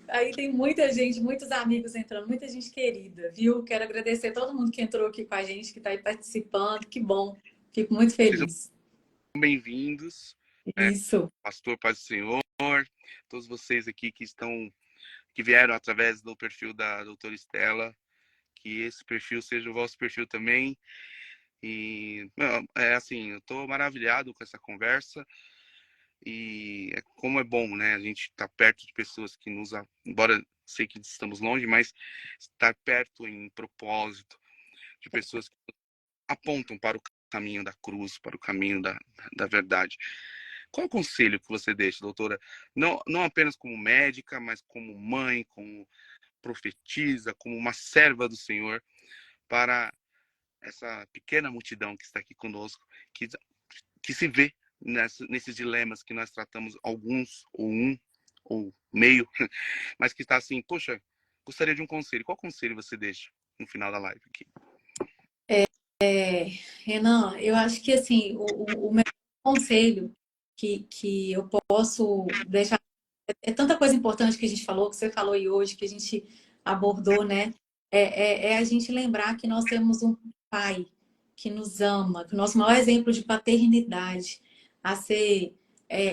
Aí tem muita gente, muitos amigos entrando, muita gente querida, viu? Quero agradecer a todo mundo que entrou aqui com a gente, que está aí participando. Que bom. Fico muito Sejam feliz. bem-vindos. Isso. Pastor, Paz do Senhor. Todos vocês aqui que vieram através do perfil da doutora Estela. Que esse perfil seja o vosso perfil também. E, assim, eu estou maravilhado com essa conversa e como é bom, né? A gente estar perto de pessoas que embora sei que estamos longe, mas estar perto em propósito, de pessoas que apontam para o caminho da cruz, para o caminho da verdade. Qual é o conselho que você deixa, doutora? Não apenas como médica, mas como mãe, como profetisa, como uma serva do Senhor, para essa pequena multidão que está aqui conosco, que se vê nesses dilemas que nós tratamos, alguns, ou um, ou meio, mas que está assim, poxa, gostaria de um conselho. Qual conselho você deixa no final da live aqui? Renan, eu acho que assim, o meu conselho que eu posso deixar é tanta coisa importante que a gente falou, que você falou aí hoje, que a gente abordou, né? É a gente lembrar que nós temos um pai que nos ama, que o nosso maior exemplo de paternidade a ser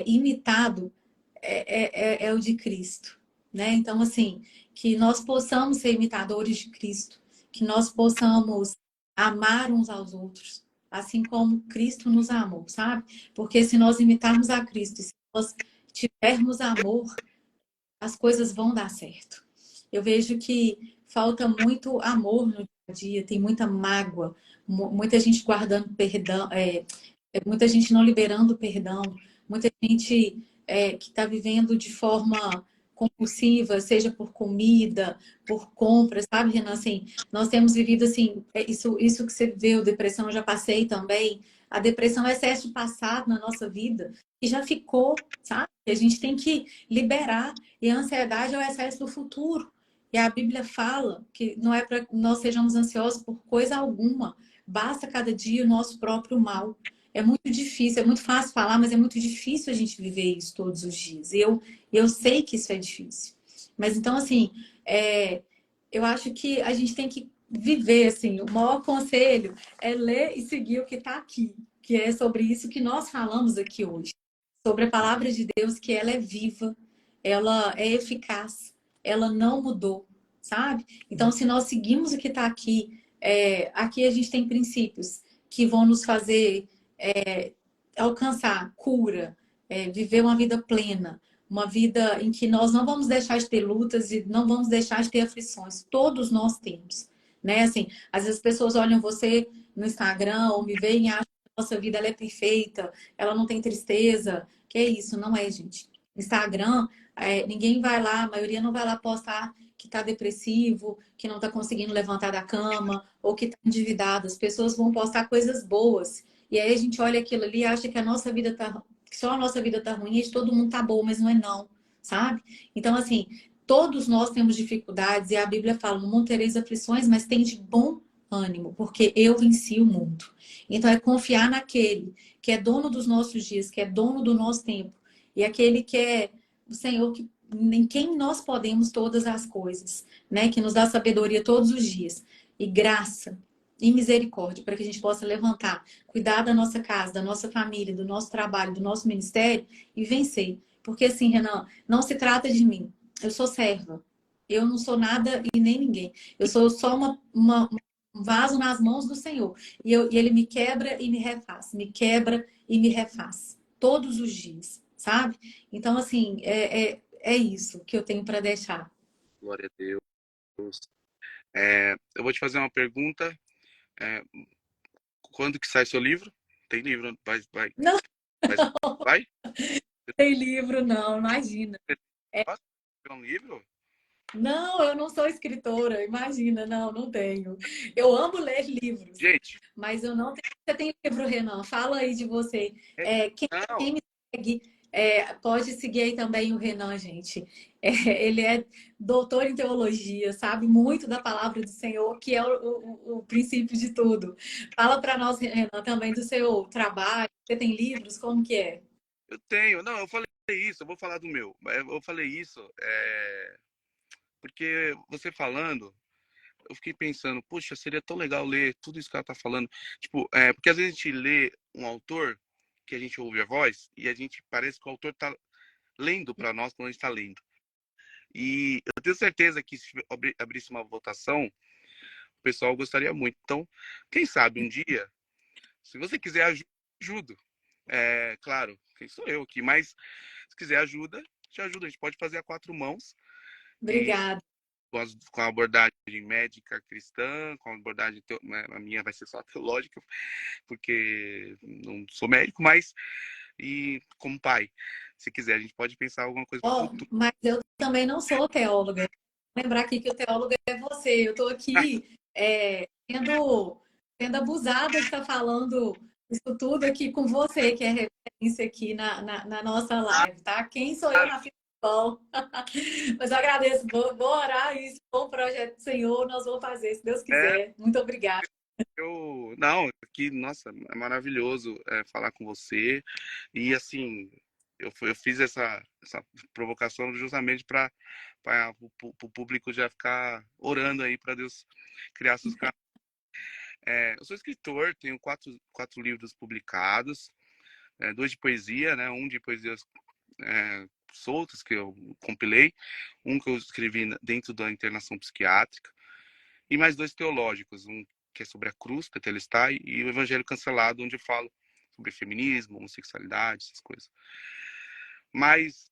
imitado é o de Cristo, né? Então, assim, que nós possamos ser imitadores de Cristo, que nós possamos amar uns aos outros, assim como Cristo nos amou, sabe? Porque se nós imitarmos a Cristo, se nós tivermos amor, as coisas vão dar certo. Eu vejo que falta muito amor no dia a dia, tem muita mágoa, muita gente guardando perdão, muita gente não liberando perdão, muita gente que está vivendo de forma compulsiva, seja por comida, por compras, sabe, Renan? Assim, nós temos vivido assim, isso que você viu, depressão, eu já passei também. A depressão é excesso de passado na nossa vida e já ficou, sabe? A gente tem que liberar. E a ansiedade é o excesso do futuro. E a Bíblia fala que não é para nós sejamos ansiosos por coisa alguma, basta cada dia o nosso próprio mal. É muito difícil, é muito fácil falar, mas é muito difícil a gente viver isso todos os dias. Eu sei que isso é difícil. Mas então, assim, eu acho que a gente tem que viver, assim, o maior conselho é ler e seguir o que está aqui, que é sobre isso que nós falamos aqui hoje. Sobre a palavra de Deus, que ela é viva, ela é eficaz, ela não mudou, sabe? Então, se nós seguimos o que está aqui, aqui a gente tem princípios que vão nos fazer alcançar cura, viver uma vida plena, uma vida em que nós não vamos deixar de ter lutas e não vamos deixar de ter aflições. Todos nós temos, né? Assim, às vezes as pessoas olham você no Instagram ou me veem e acham que a nossa vida ela é perfeita, ela não tem tristeza. Que é isso? Não é, gente. Instagram, ninguém vai lá, a maioria não vai lá postar que está depressivo, que não está conseguindo levantar da cama ou que está endividado. As pessoas vão postar coisas boas. E aí a gente olha aquilo ali e acha que a nossa vida tá, que só a nossa vida tá ruim e de todo mundo tá boa, mas não é não, sabe? Então, assim, todos nós temos dificuldades e a Bíblia fala, no mundo tereis aflições, mas tem de bom ânimo, porque eu venci o mundo. Então, é confiar naquele que é dono dos nossos dias, que é dono do nosso tempo, e aquele que é o Senhor que em quem nós podemos todas as coisas, né? Que nos dá sabedoria todos os dias e graça e misericórdia para que a gente possa levantar, cuidar da nossa casa, da nossa família, do nosso trabalho, do nosso ministério e vencer. Porque assim, Renan, não se trata de mim. Eu sou serva. Eu não sou nada e nem ninguém. Eu sou só um vaso nas mãos do Senhor. E Ele me quebra e me refaz. Me quebra e me refaz. Todos os dias, sabe? Então, assim, é isso que eu tenho para deixar. Glória a Deus. Eu vou te fazer uma pergunta. É, quando que sai seu livro? Tem livro? Não Vai, vai? tem livro, não, imagina. Posso escrever um livro? Não, eu não sou escritora, imagina, não, não tenho. Eu amo ler livros, Gente, mas eu não tenho. Você tem livro, Renan? Fala aí de você. é- Quem não, me segue, pode seguir aí também o Renan, gente. Ele é doutor em teologia, sabe muito da palavra do Senhor, que é o princípio de tudo. Fala para nós, Renan, também do seu trabalho. Você tem livros? Como que é? eu tenho. Não, eu falei isso, eu vou falar do meu. Eu falei isso porque você falando, eu fiquei pensando, puxa, seria tão legal ler tudo isso que ela tá falando. Tipo, porque às vezes a gente lê um autor que a gente ouve a voz e a gente parece que o autor tá lendo para nós quando a gente tá lendo. E eu tenho certeza que se abrisse uma votação, o pessoal gostaria muito. Então, quem sabe um dia, se você quiser ajuda. Claro, quem sou eu aqui, mas se quiser ajuda, te ajuda. A gente pode fazer a quatro mãos e Obrigada. com a abordagem médica cristã, com a abordagem a minha vai ser só teológica, porque não sou médico, mas e como pai, se quiser, a gente pode pensar alguma coisa para o Ó, futuro. mas eu também não sou teóloga. Lembrar aqui que o teólogo é você. Eu estou aqui sendo abusada de estar falando isso tudo aqui com você, que é referência aqui na nossa live, tá? Quem sou eu na fila do pão? Mas eu agradeço. Vou orar e se for um projeto do Senhor, nós vamos fazer, se Deus É, quiser. Muito obrigada. não, aqui, nossa, é maravilhoso falar com você. E assim, eu fiz essa provocação justamente para o público já ficar orando aí para Deus criar seus canais. Eu sou escritor, tenho quatro livros publicados, dois de poesia, né? Um de poesias soltas que eu compilei, um que eu escrevi dentro da internação psiquiátrica, e mais dois teológicos, um que é sobre a cruz, Tetelestai, e o Evangelho Cancelado, onde eu falo sobre feminismo, homossexualidade, essas coisas. Mas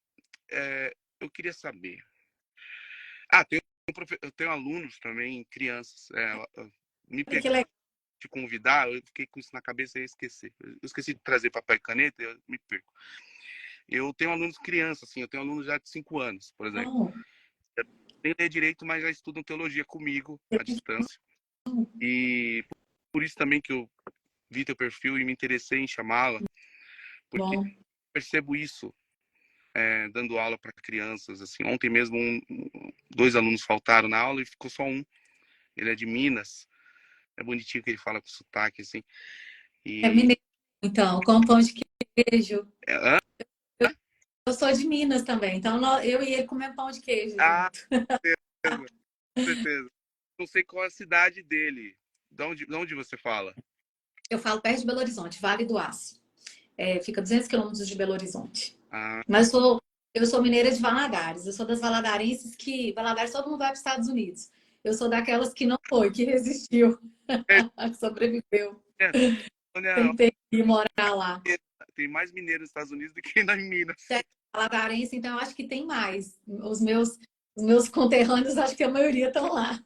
eu queria saber. Eu tenho alunos também, crianças. Me Olha que pegaram legal. de convidar, eu fiquei com isso na cabeça e ia esquecer. Eu esqueci de trazer papel e caneta, eu me perco. Eu tenho alunos crianças, assim, eu tenho alunos já de 5 anos, por exemplo. Nem lê direito, mas já estudam teologia comigo, à distância. E por isso também que eu vi teu perfil e me interessei em chamá-la, porque Bom, percebo isso dando aula para crianças. Assim, ontem mesmo dois alunos faltaram na aula e ficou só um. Ele é de Minas É bonitinho que ele fala com sotaque, assim. É E. mineiro, então, com pão de queijo. Hã? Eu sou de Minas também, então eu e ele comemos pão de queijo Ah, junto. certeza, com certeza. Não sei qual é a cidade dele. De onde você fala? Eu falo perto de Belo Horizonte, Vale do Aço. É, fica 200 quilômetros de Belo Horizonte. Ah, Mas eu sou mineira de Valadares. Eu sou das valadarenses que... Valadares todo mundo vai para os Estados Unidos. Eu sou daquelas que não foi, que resistiu, é, que sobreviveu. é, olha, Tentei ir morar lá. tem mais mineiro nos Estados Unidos do que na Minas. Valadarense, então eu acho que tem mais. Os meus conterrâneos, acho que a maioria estão lá.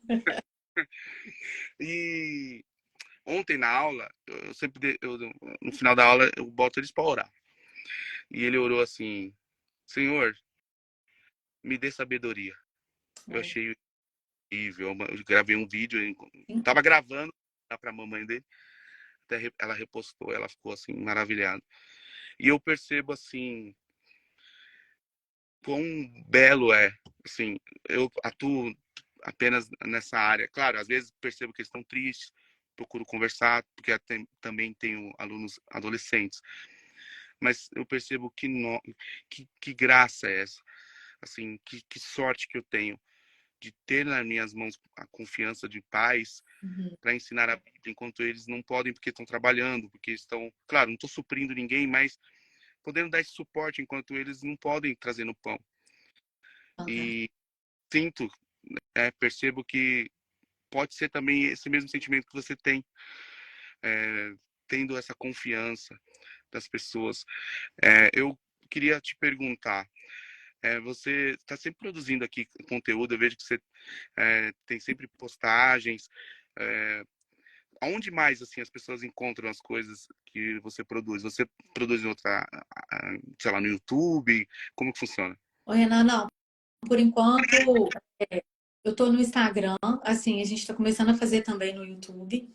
E ontem na aula, eu sempre, no final da aula, eu boto eles para orar. E ele orou assim: Senhor, me dê sabedoria. Eu É. achei incrível. Eu gravei um vídeo, tava gravando para a mamãe dele, até ela repostou, ela ficou assim maravilhada. E eu percebo assim quão belo é, assim, eu atuo apenas nessa área. Claro, às vezes percebo que eles estão tristes, procuro conversar, porque também tenho alunos adolescentes, mas eu percebo que graça é essa, assim, que sorte que eu tenho de ter nas minhas mãos a confiança de pais Uhum. para ensinar a Bíblia, enquanto eles não podem porque estão trabalhando, porque estão, claro, não estou suprindo ninguém, mas podendo dar esse suporte enquanto eles não podem trazer no pão. Fantástico. E sinto, percebo que pode ser também esse mesmo sentimento que você tem, é, tendo essa confiança das pessoas. Eu queria te perguntar, você está sempre produzindo aqui conteúdo, eu vejo que você tem sempre postagens. É, aonde mais assim as pessoas encontram as coisas que você produz? Você produz em outra, sei lá, no YouTube? Como que funciona? Ô, Renan, não, por enquanto eu estou no Instagram, assim, a gente está começando a fazer também no YouTube.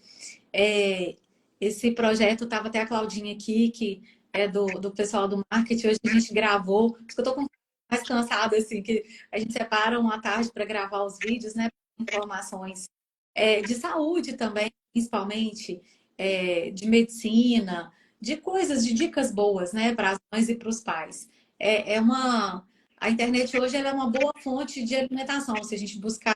É, esse projeto estava até a Claudinha aqui, que é do pessoal do marketing, hoje a gente gravou, por isso que eu estou mais cansada, assim, que a gente separa uma tarde para gravar os vídeos, né? Informações de saúde também, principalmente, de medicina, de coisas, de dicas boas, né, para as mães e para os pais. A internet hoje ela é uma boa fonte de alimentação, se a gente buscar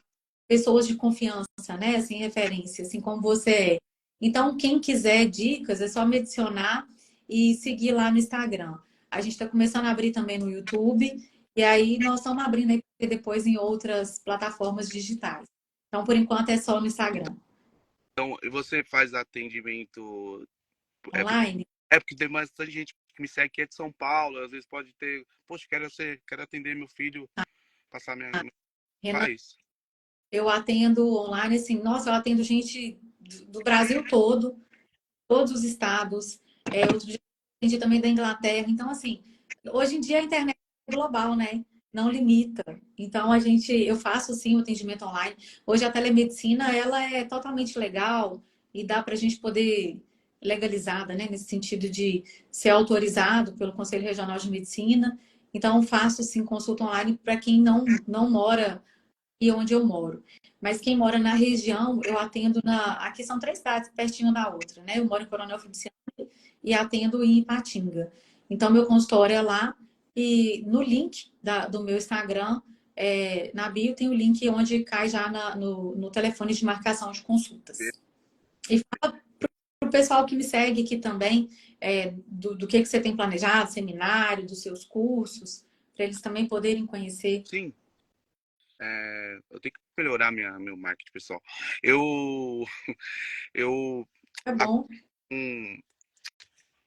pessoas de confiança, né, assim, referência, assim como você é. Então, quem quiser dicas, é só me adicionar e seguir lá no Instagram. A gente está começando a abrir também no YouTube, e aí nós estamos abrindo aí depois em outras plataformas digitais. Então, por enquanto, é só no Instagram. Então, você faz atendimento. É porque, Online? tem bastante gente que me segue que é de São Paulo, às vezes pode ter. Poxa, quero atender meu filho, passar minha Renan, faz. eu atendo online, assim, nossa, eu atendo gente do Brasil todo, todos os estados. Outro dia eu atendi também da Inglaterra. Então, assim, hoje em dia a internet é global, né? Não limita. Então, eu faço sim o atendimento online. Hoje a telemedicina, ela é totalmente legal e dá para a gente poder legalizada, né? Nesse sentido de ser autorizado pelo Conselho Regional de Medicina. Então, faço sim consulta online para quem não mora e onde eu moro. Mas quem mora na região, eu atendo aqui são 3 cidades pertinho da outra, né? Eu moro em Coronel Feliciano e atendo em Ipatinga. Então, meu consultório é lá e no link do meu Instagram, na bio, tem o link onde cai já no telefone de marcação de consultas. E fala para o pessoal que me segue aqui também, do que você tem planejado, seminário, dos seus cursos, para eles também poderem conhecer. Sim, eu tenho que melhorar meu marketing pessoal. Eu, eu Tá atuo bom? com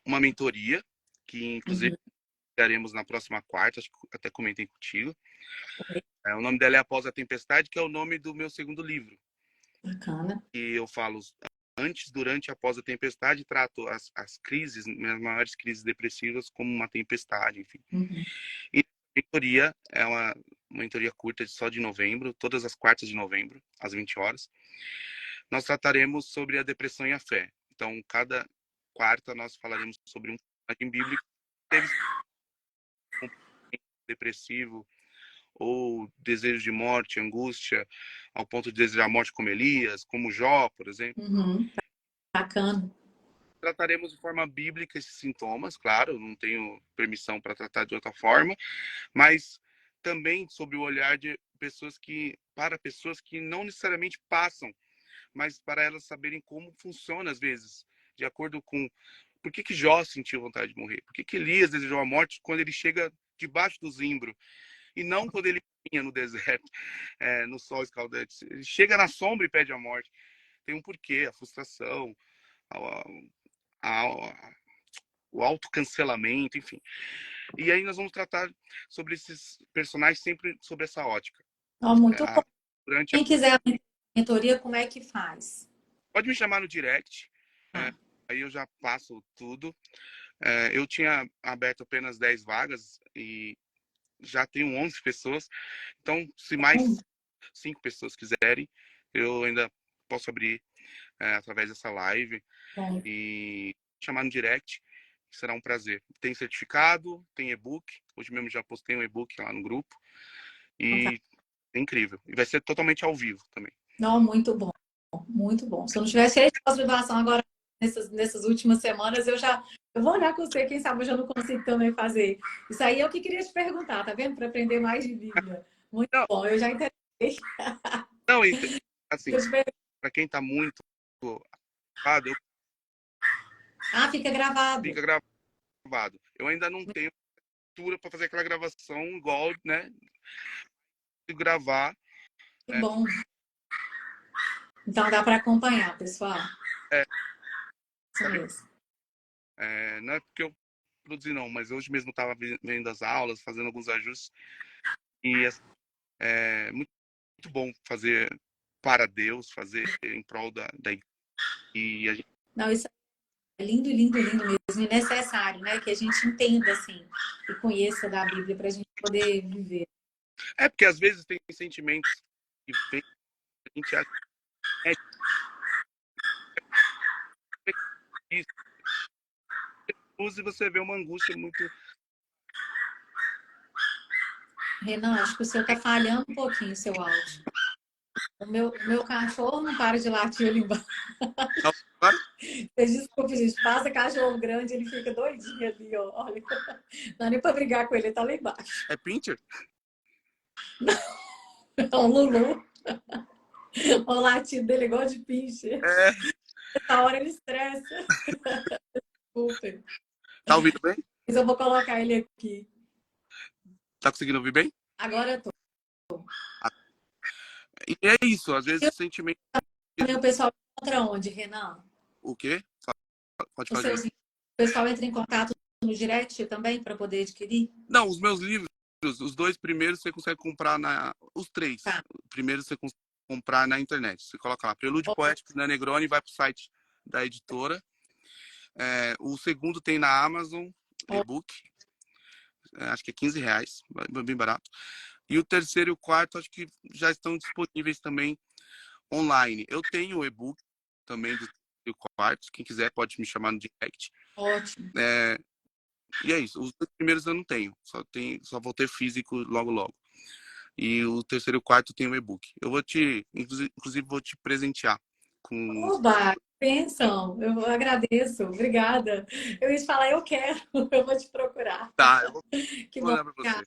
uma mentoria, que inclusive Uhum. daremos na próxima quarta, acho que até comentei contigo. O nome dela é Após a Tempestade, que é o nome do meu segundo livro. Bacana. E eu falo antes, durante e após a tempestade, trato as crises, minhas maiores crises depressivas, como uma tempestade, enfim. Uhum. E a mentoria é uma mentoria curta só de novembro, todas as quartas de novembro, às 20 horas. Nós trataremos sobre a depressão e a fé. Então, cada quarta nós falaremos sobre um personagem bíblico que teve um depressivo ou desejo de morte, angústia, ao ponto de desejar a morte como Elias, como Jó, por exemplo. Uhum. Bacana. Trataremos de forma bíblica esses sintomas, claro, não tenho permissão para tratar de outra forma, mas também sob o olhar de pessoas para pessoas que não necessariamente passam, mas para elas saberem como funciona às vezes, de acordo com por que Jó sentiu vontade de morrer, por que Elias desejou a morte quando ele chega debaixo do zimbro e não quando ele caminha no deserto, no sol escaldante. Ele chega na sombra e pede a morte. Tem um porquê, a frustração, a, a, o autocancelamento, enfim. E aí nós vamos tratar sobre esses personagens sempre sobre essa ótica. Ó, muito bom. Durante Quem quiser a mentoria, como é que faz? Pode me chamar no direct, Ah, aí eu já passo tudo. Eu tinha aberto apenas 10 vagas e já tenho 11 pessoas. Então, se mais 5 pessoas quiserem, eu ainda posso abrir através dessa live bom. e chamar no direct. Será um prazer. Tem certificado, tem e-book. Hoje mesmo já postei um e-book lá no grupo. E é incrível. E vai ser totalmente ao vivo também. Não, muito bom. Muito bom. Se eu não tivesse cheio de pós-graduação agora nessas últimas semanas, eu vou olhar com você, quem sabe eu já não consigo também fazer. Isso aí é o que queria te perguntar, tá vendo? Para aprender mais de Bíblia. Muito Não, bom, eu já entendi. não assim, para quem está muito ocupado, Fica gravado. fica gravado. Eu ainda não tenho estrutura para fazer aquela gravação igual, né? De gravar. Que bom. Então dá para acompanhar, pessoal. É, Isso mesmo. não é porque eu produzi, não, mas hoje mesmo estava vendo as aulas, fazendo alguns ajustes. E é muito, muito bom fazer para Deus, fazer em prol da igreja. E a gente... Não, isso é lindo, lindo, lindo mesmo. E necessário, né? Que a gente entenda, assim, e conheça da Bíblia para a gente poder viver. porque às vezes tem sentimentos que vem, a gente acha que é isso. E você vê uma angústia muito. Renan, acho que o seu tá falhando um pouquinho, o seu áudio. O meu cachorro não para de latir ali embaixo. Claro, Desculpa, gente. Passa cachorro grande, ele fica doidinho ali, ó. Olha, não dá nem pra brigar com ele, ele tá lá embaixo. é pincher? É um Lulu. O latido dele é igual de pincher. É. Essa hora ele estressa. Desculpa. Tá ouvindo bem? Mas eu vou colocar ele aqui. Tá conseguindo ouvir bem? Agora eu tô. E é isso, às vezes o sentimento. Também o pessoal encontra onde, Renan? O quê? Pode O falar de seu, novo. o pessoal entra em contato no direct também para poder adquirir? Não, os meus livros, os 2 primeiros você consegue comprar os 3. Tá. O primeiro você consegue comprar na internet. Você coloca lá, Prelúdio Poético da Negroni, vai pro site da editora. O segundo tem na Amazon, e-book. Acho que é R$ 15, bem barato. E o terceiro e o quarto, acho que já estão disponíveis também online. Eu tenho o e-book também do quarto. Quem quiser pode me chamar no direct. Ótimo. E é isso. Os 2 primeiros eu não tenho. Só vou ter físico logo, logo. E o terceiro e o quarto tem o e-book. Eu vou inclusive, vou te presentear com. Oba, bênção. Eu agradeço. Obrigada. Eu ia te falar, eu quero. Eu vou te procurar. Tá, eu vou Que bom. mandar para você.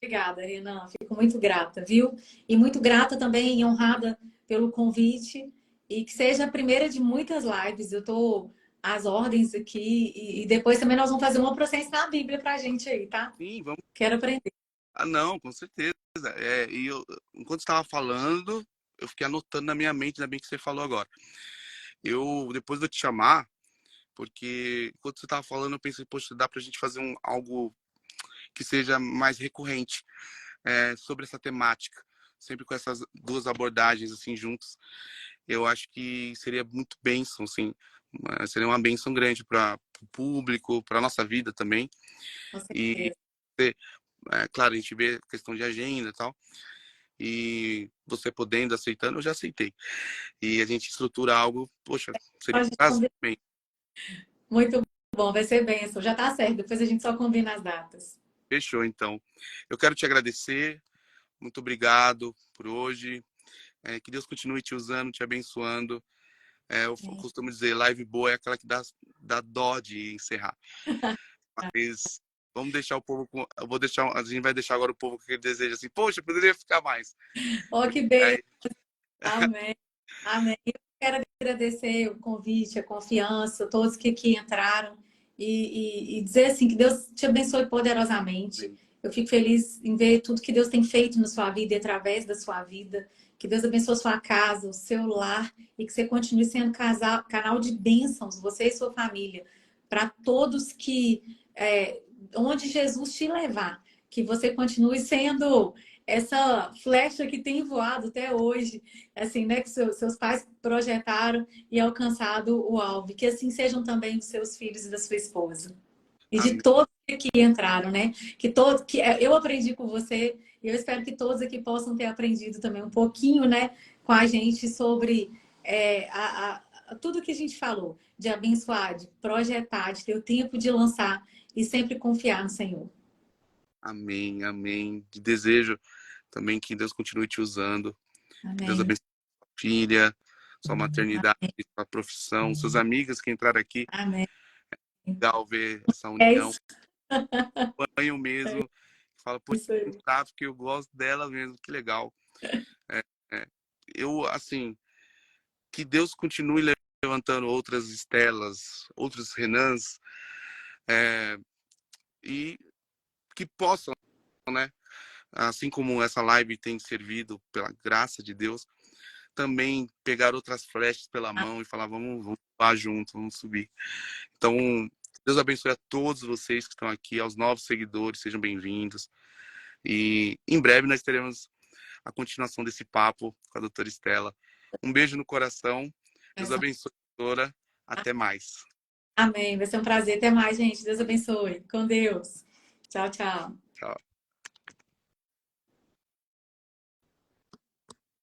Obrigada, Renan. Fico muito grata, viu? E muito grata também e honrada pelo convite. E que seja a primeira de muitas lives. Eu tô às ordens aqui. E depois também nós vamos fazer uma para você ensinar a Bíblia pra gente aí, tá? Sim, vamos. Quero aprender. Não, com certeza. E enquanto estava falando, eu fiquei anotando na minha mente, ainda bem que você falou agora. Eu depois vou te chamar, porque enquanto você estava falando, eu pensei, poxa, dá pra gente fazer algo que seja mais recorrente sobre essa temática, sempre com essas duas abordagens assim juntos. Eu acho que seria muito bênção, assim, seria uma bênção grande para o público, para nossa vida também. Com E, certeza. claro, a gente vê a questão de agenda e tal, e você podendo, aceitando, eu já aceitei. E a gente estrutura algo, poxa, seria um prazer também. Muito bom, vai ser bênção. Já tá certo, depois a gente só combina as datas. Fechou, então. Eu quero te agradecer. muito obrigado por hoje. Que Deus continue te usando, te abençoando. Eu costumo dizer, live boa é aquela que dá dó de encerrar. Mas vamos deixar o povo a gente vai deixar agora o povo que ele deseja assim, poxa, poderia ficar mais. Oh, que Porque bem. aí, Amém. Amém. Eu quero agradecer o convite, a confiança, todos que aqui entraram e dizer assim que Deus te abençoe poderosamente. Eu fico feliz em ver tudo que Deus tem feito na sua vida e através da sua vida. Que Deus abençoe a sua casa, o seu lar e que você continue sendo canal de bênçãos, você e sua família, para todos onde Jesus te levar, que você continue sendo essa flecha que tem voado até hoje, assim, né, que seus pais projetaram e alcançado o alvo. Que assim sejam também os seus filhos e da sua esposa. E de amém, todos que entraram, né? Eu aprendi com você e eu espero que todos aqui possam ter aprendido também um pouquinho, né, com a gente sobre tudo que a gente falou, de abençoar, de projetar, de ter o tempo de lançar e sempre confiar no Senhor. amém, amém. De desejo também que Deus continue te usando, que Deus Amém. abençoe sua filha, sua maternidade, sua profissão, suas amigas que entraram aqui. Amém. Legal ver essa É união. isso, Banho é mesmo. Fala, pô, isso aí. tá, porque eu gosto dela mesmo, que legal. É, é. Eu, assim, que Deus continue levantando outras Estelas, outros Renans, e que possam, né? Assim como essa live tem servido pela graça de Deus, também pegar outras flechas pela mão e falar, vamos lá junto, vamos subir. Então, Deus abençoe a todos vocês que estão aqui, aos novos seguidores, sejam bem-vindos. E em breve nós teremos a continuação desse papo com a doutora Estela. Um beijo no coração. Deus abençoe, doutora. Até mais. Amém. Vai ser um prazer. Até mais, gente. Deus abençoe. Com Deus. Tchau, tchau. Tchau.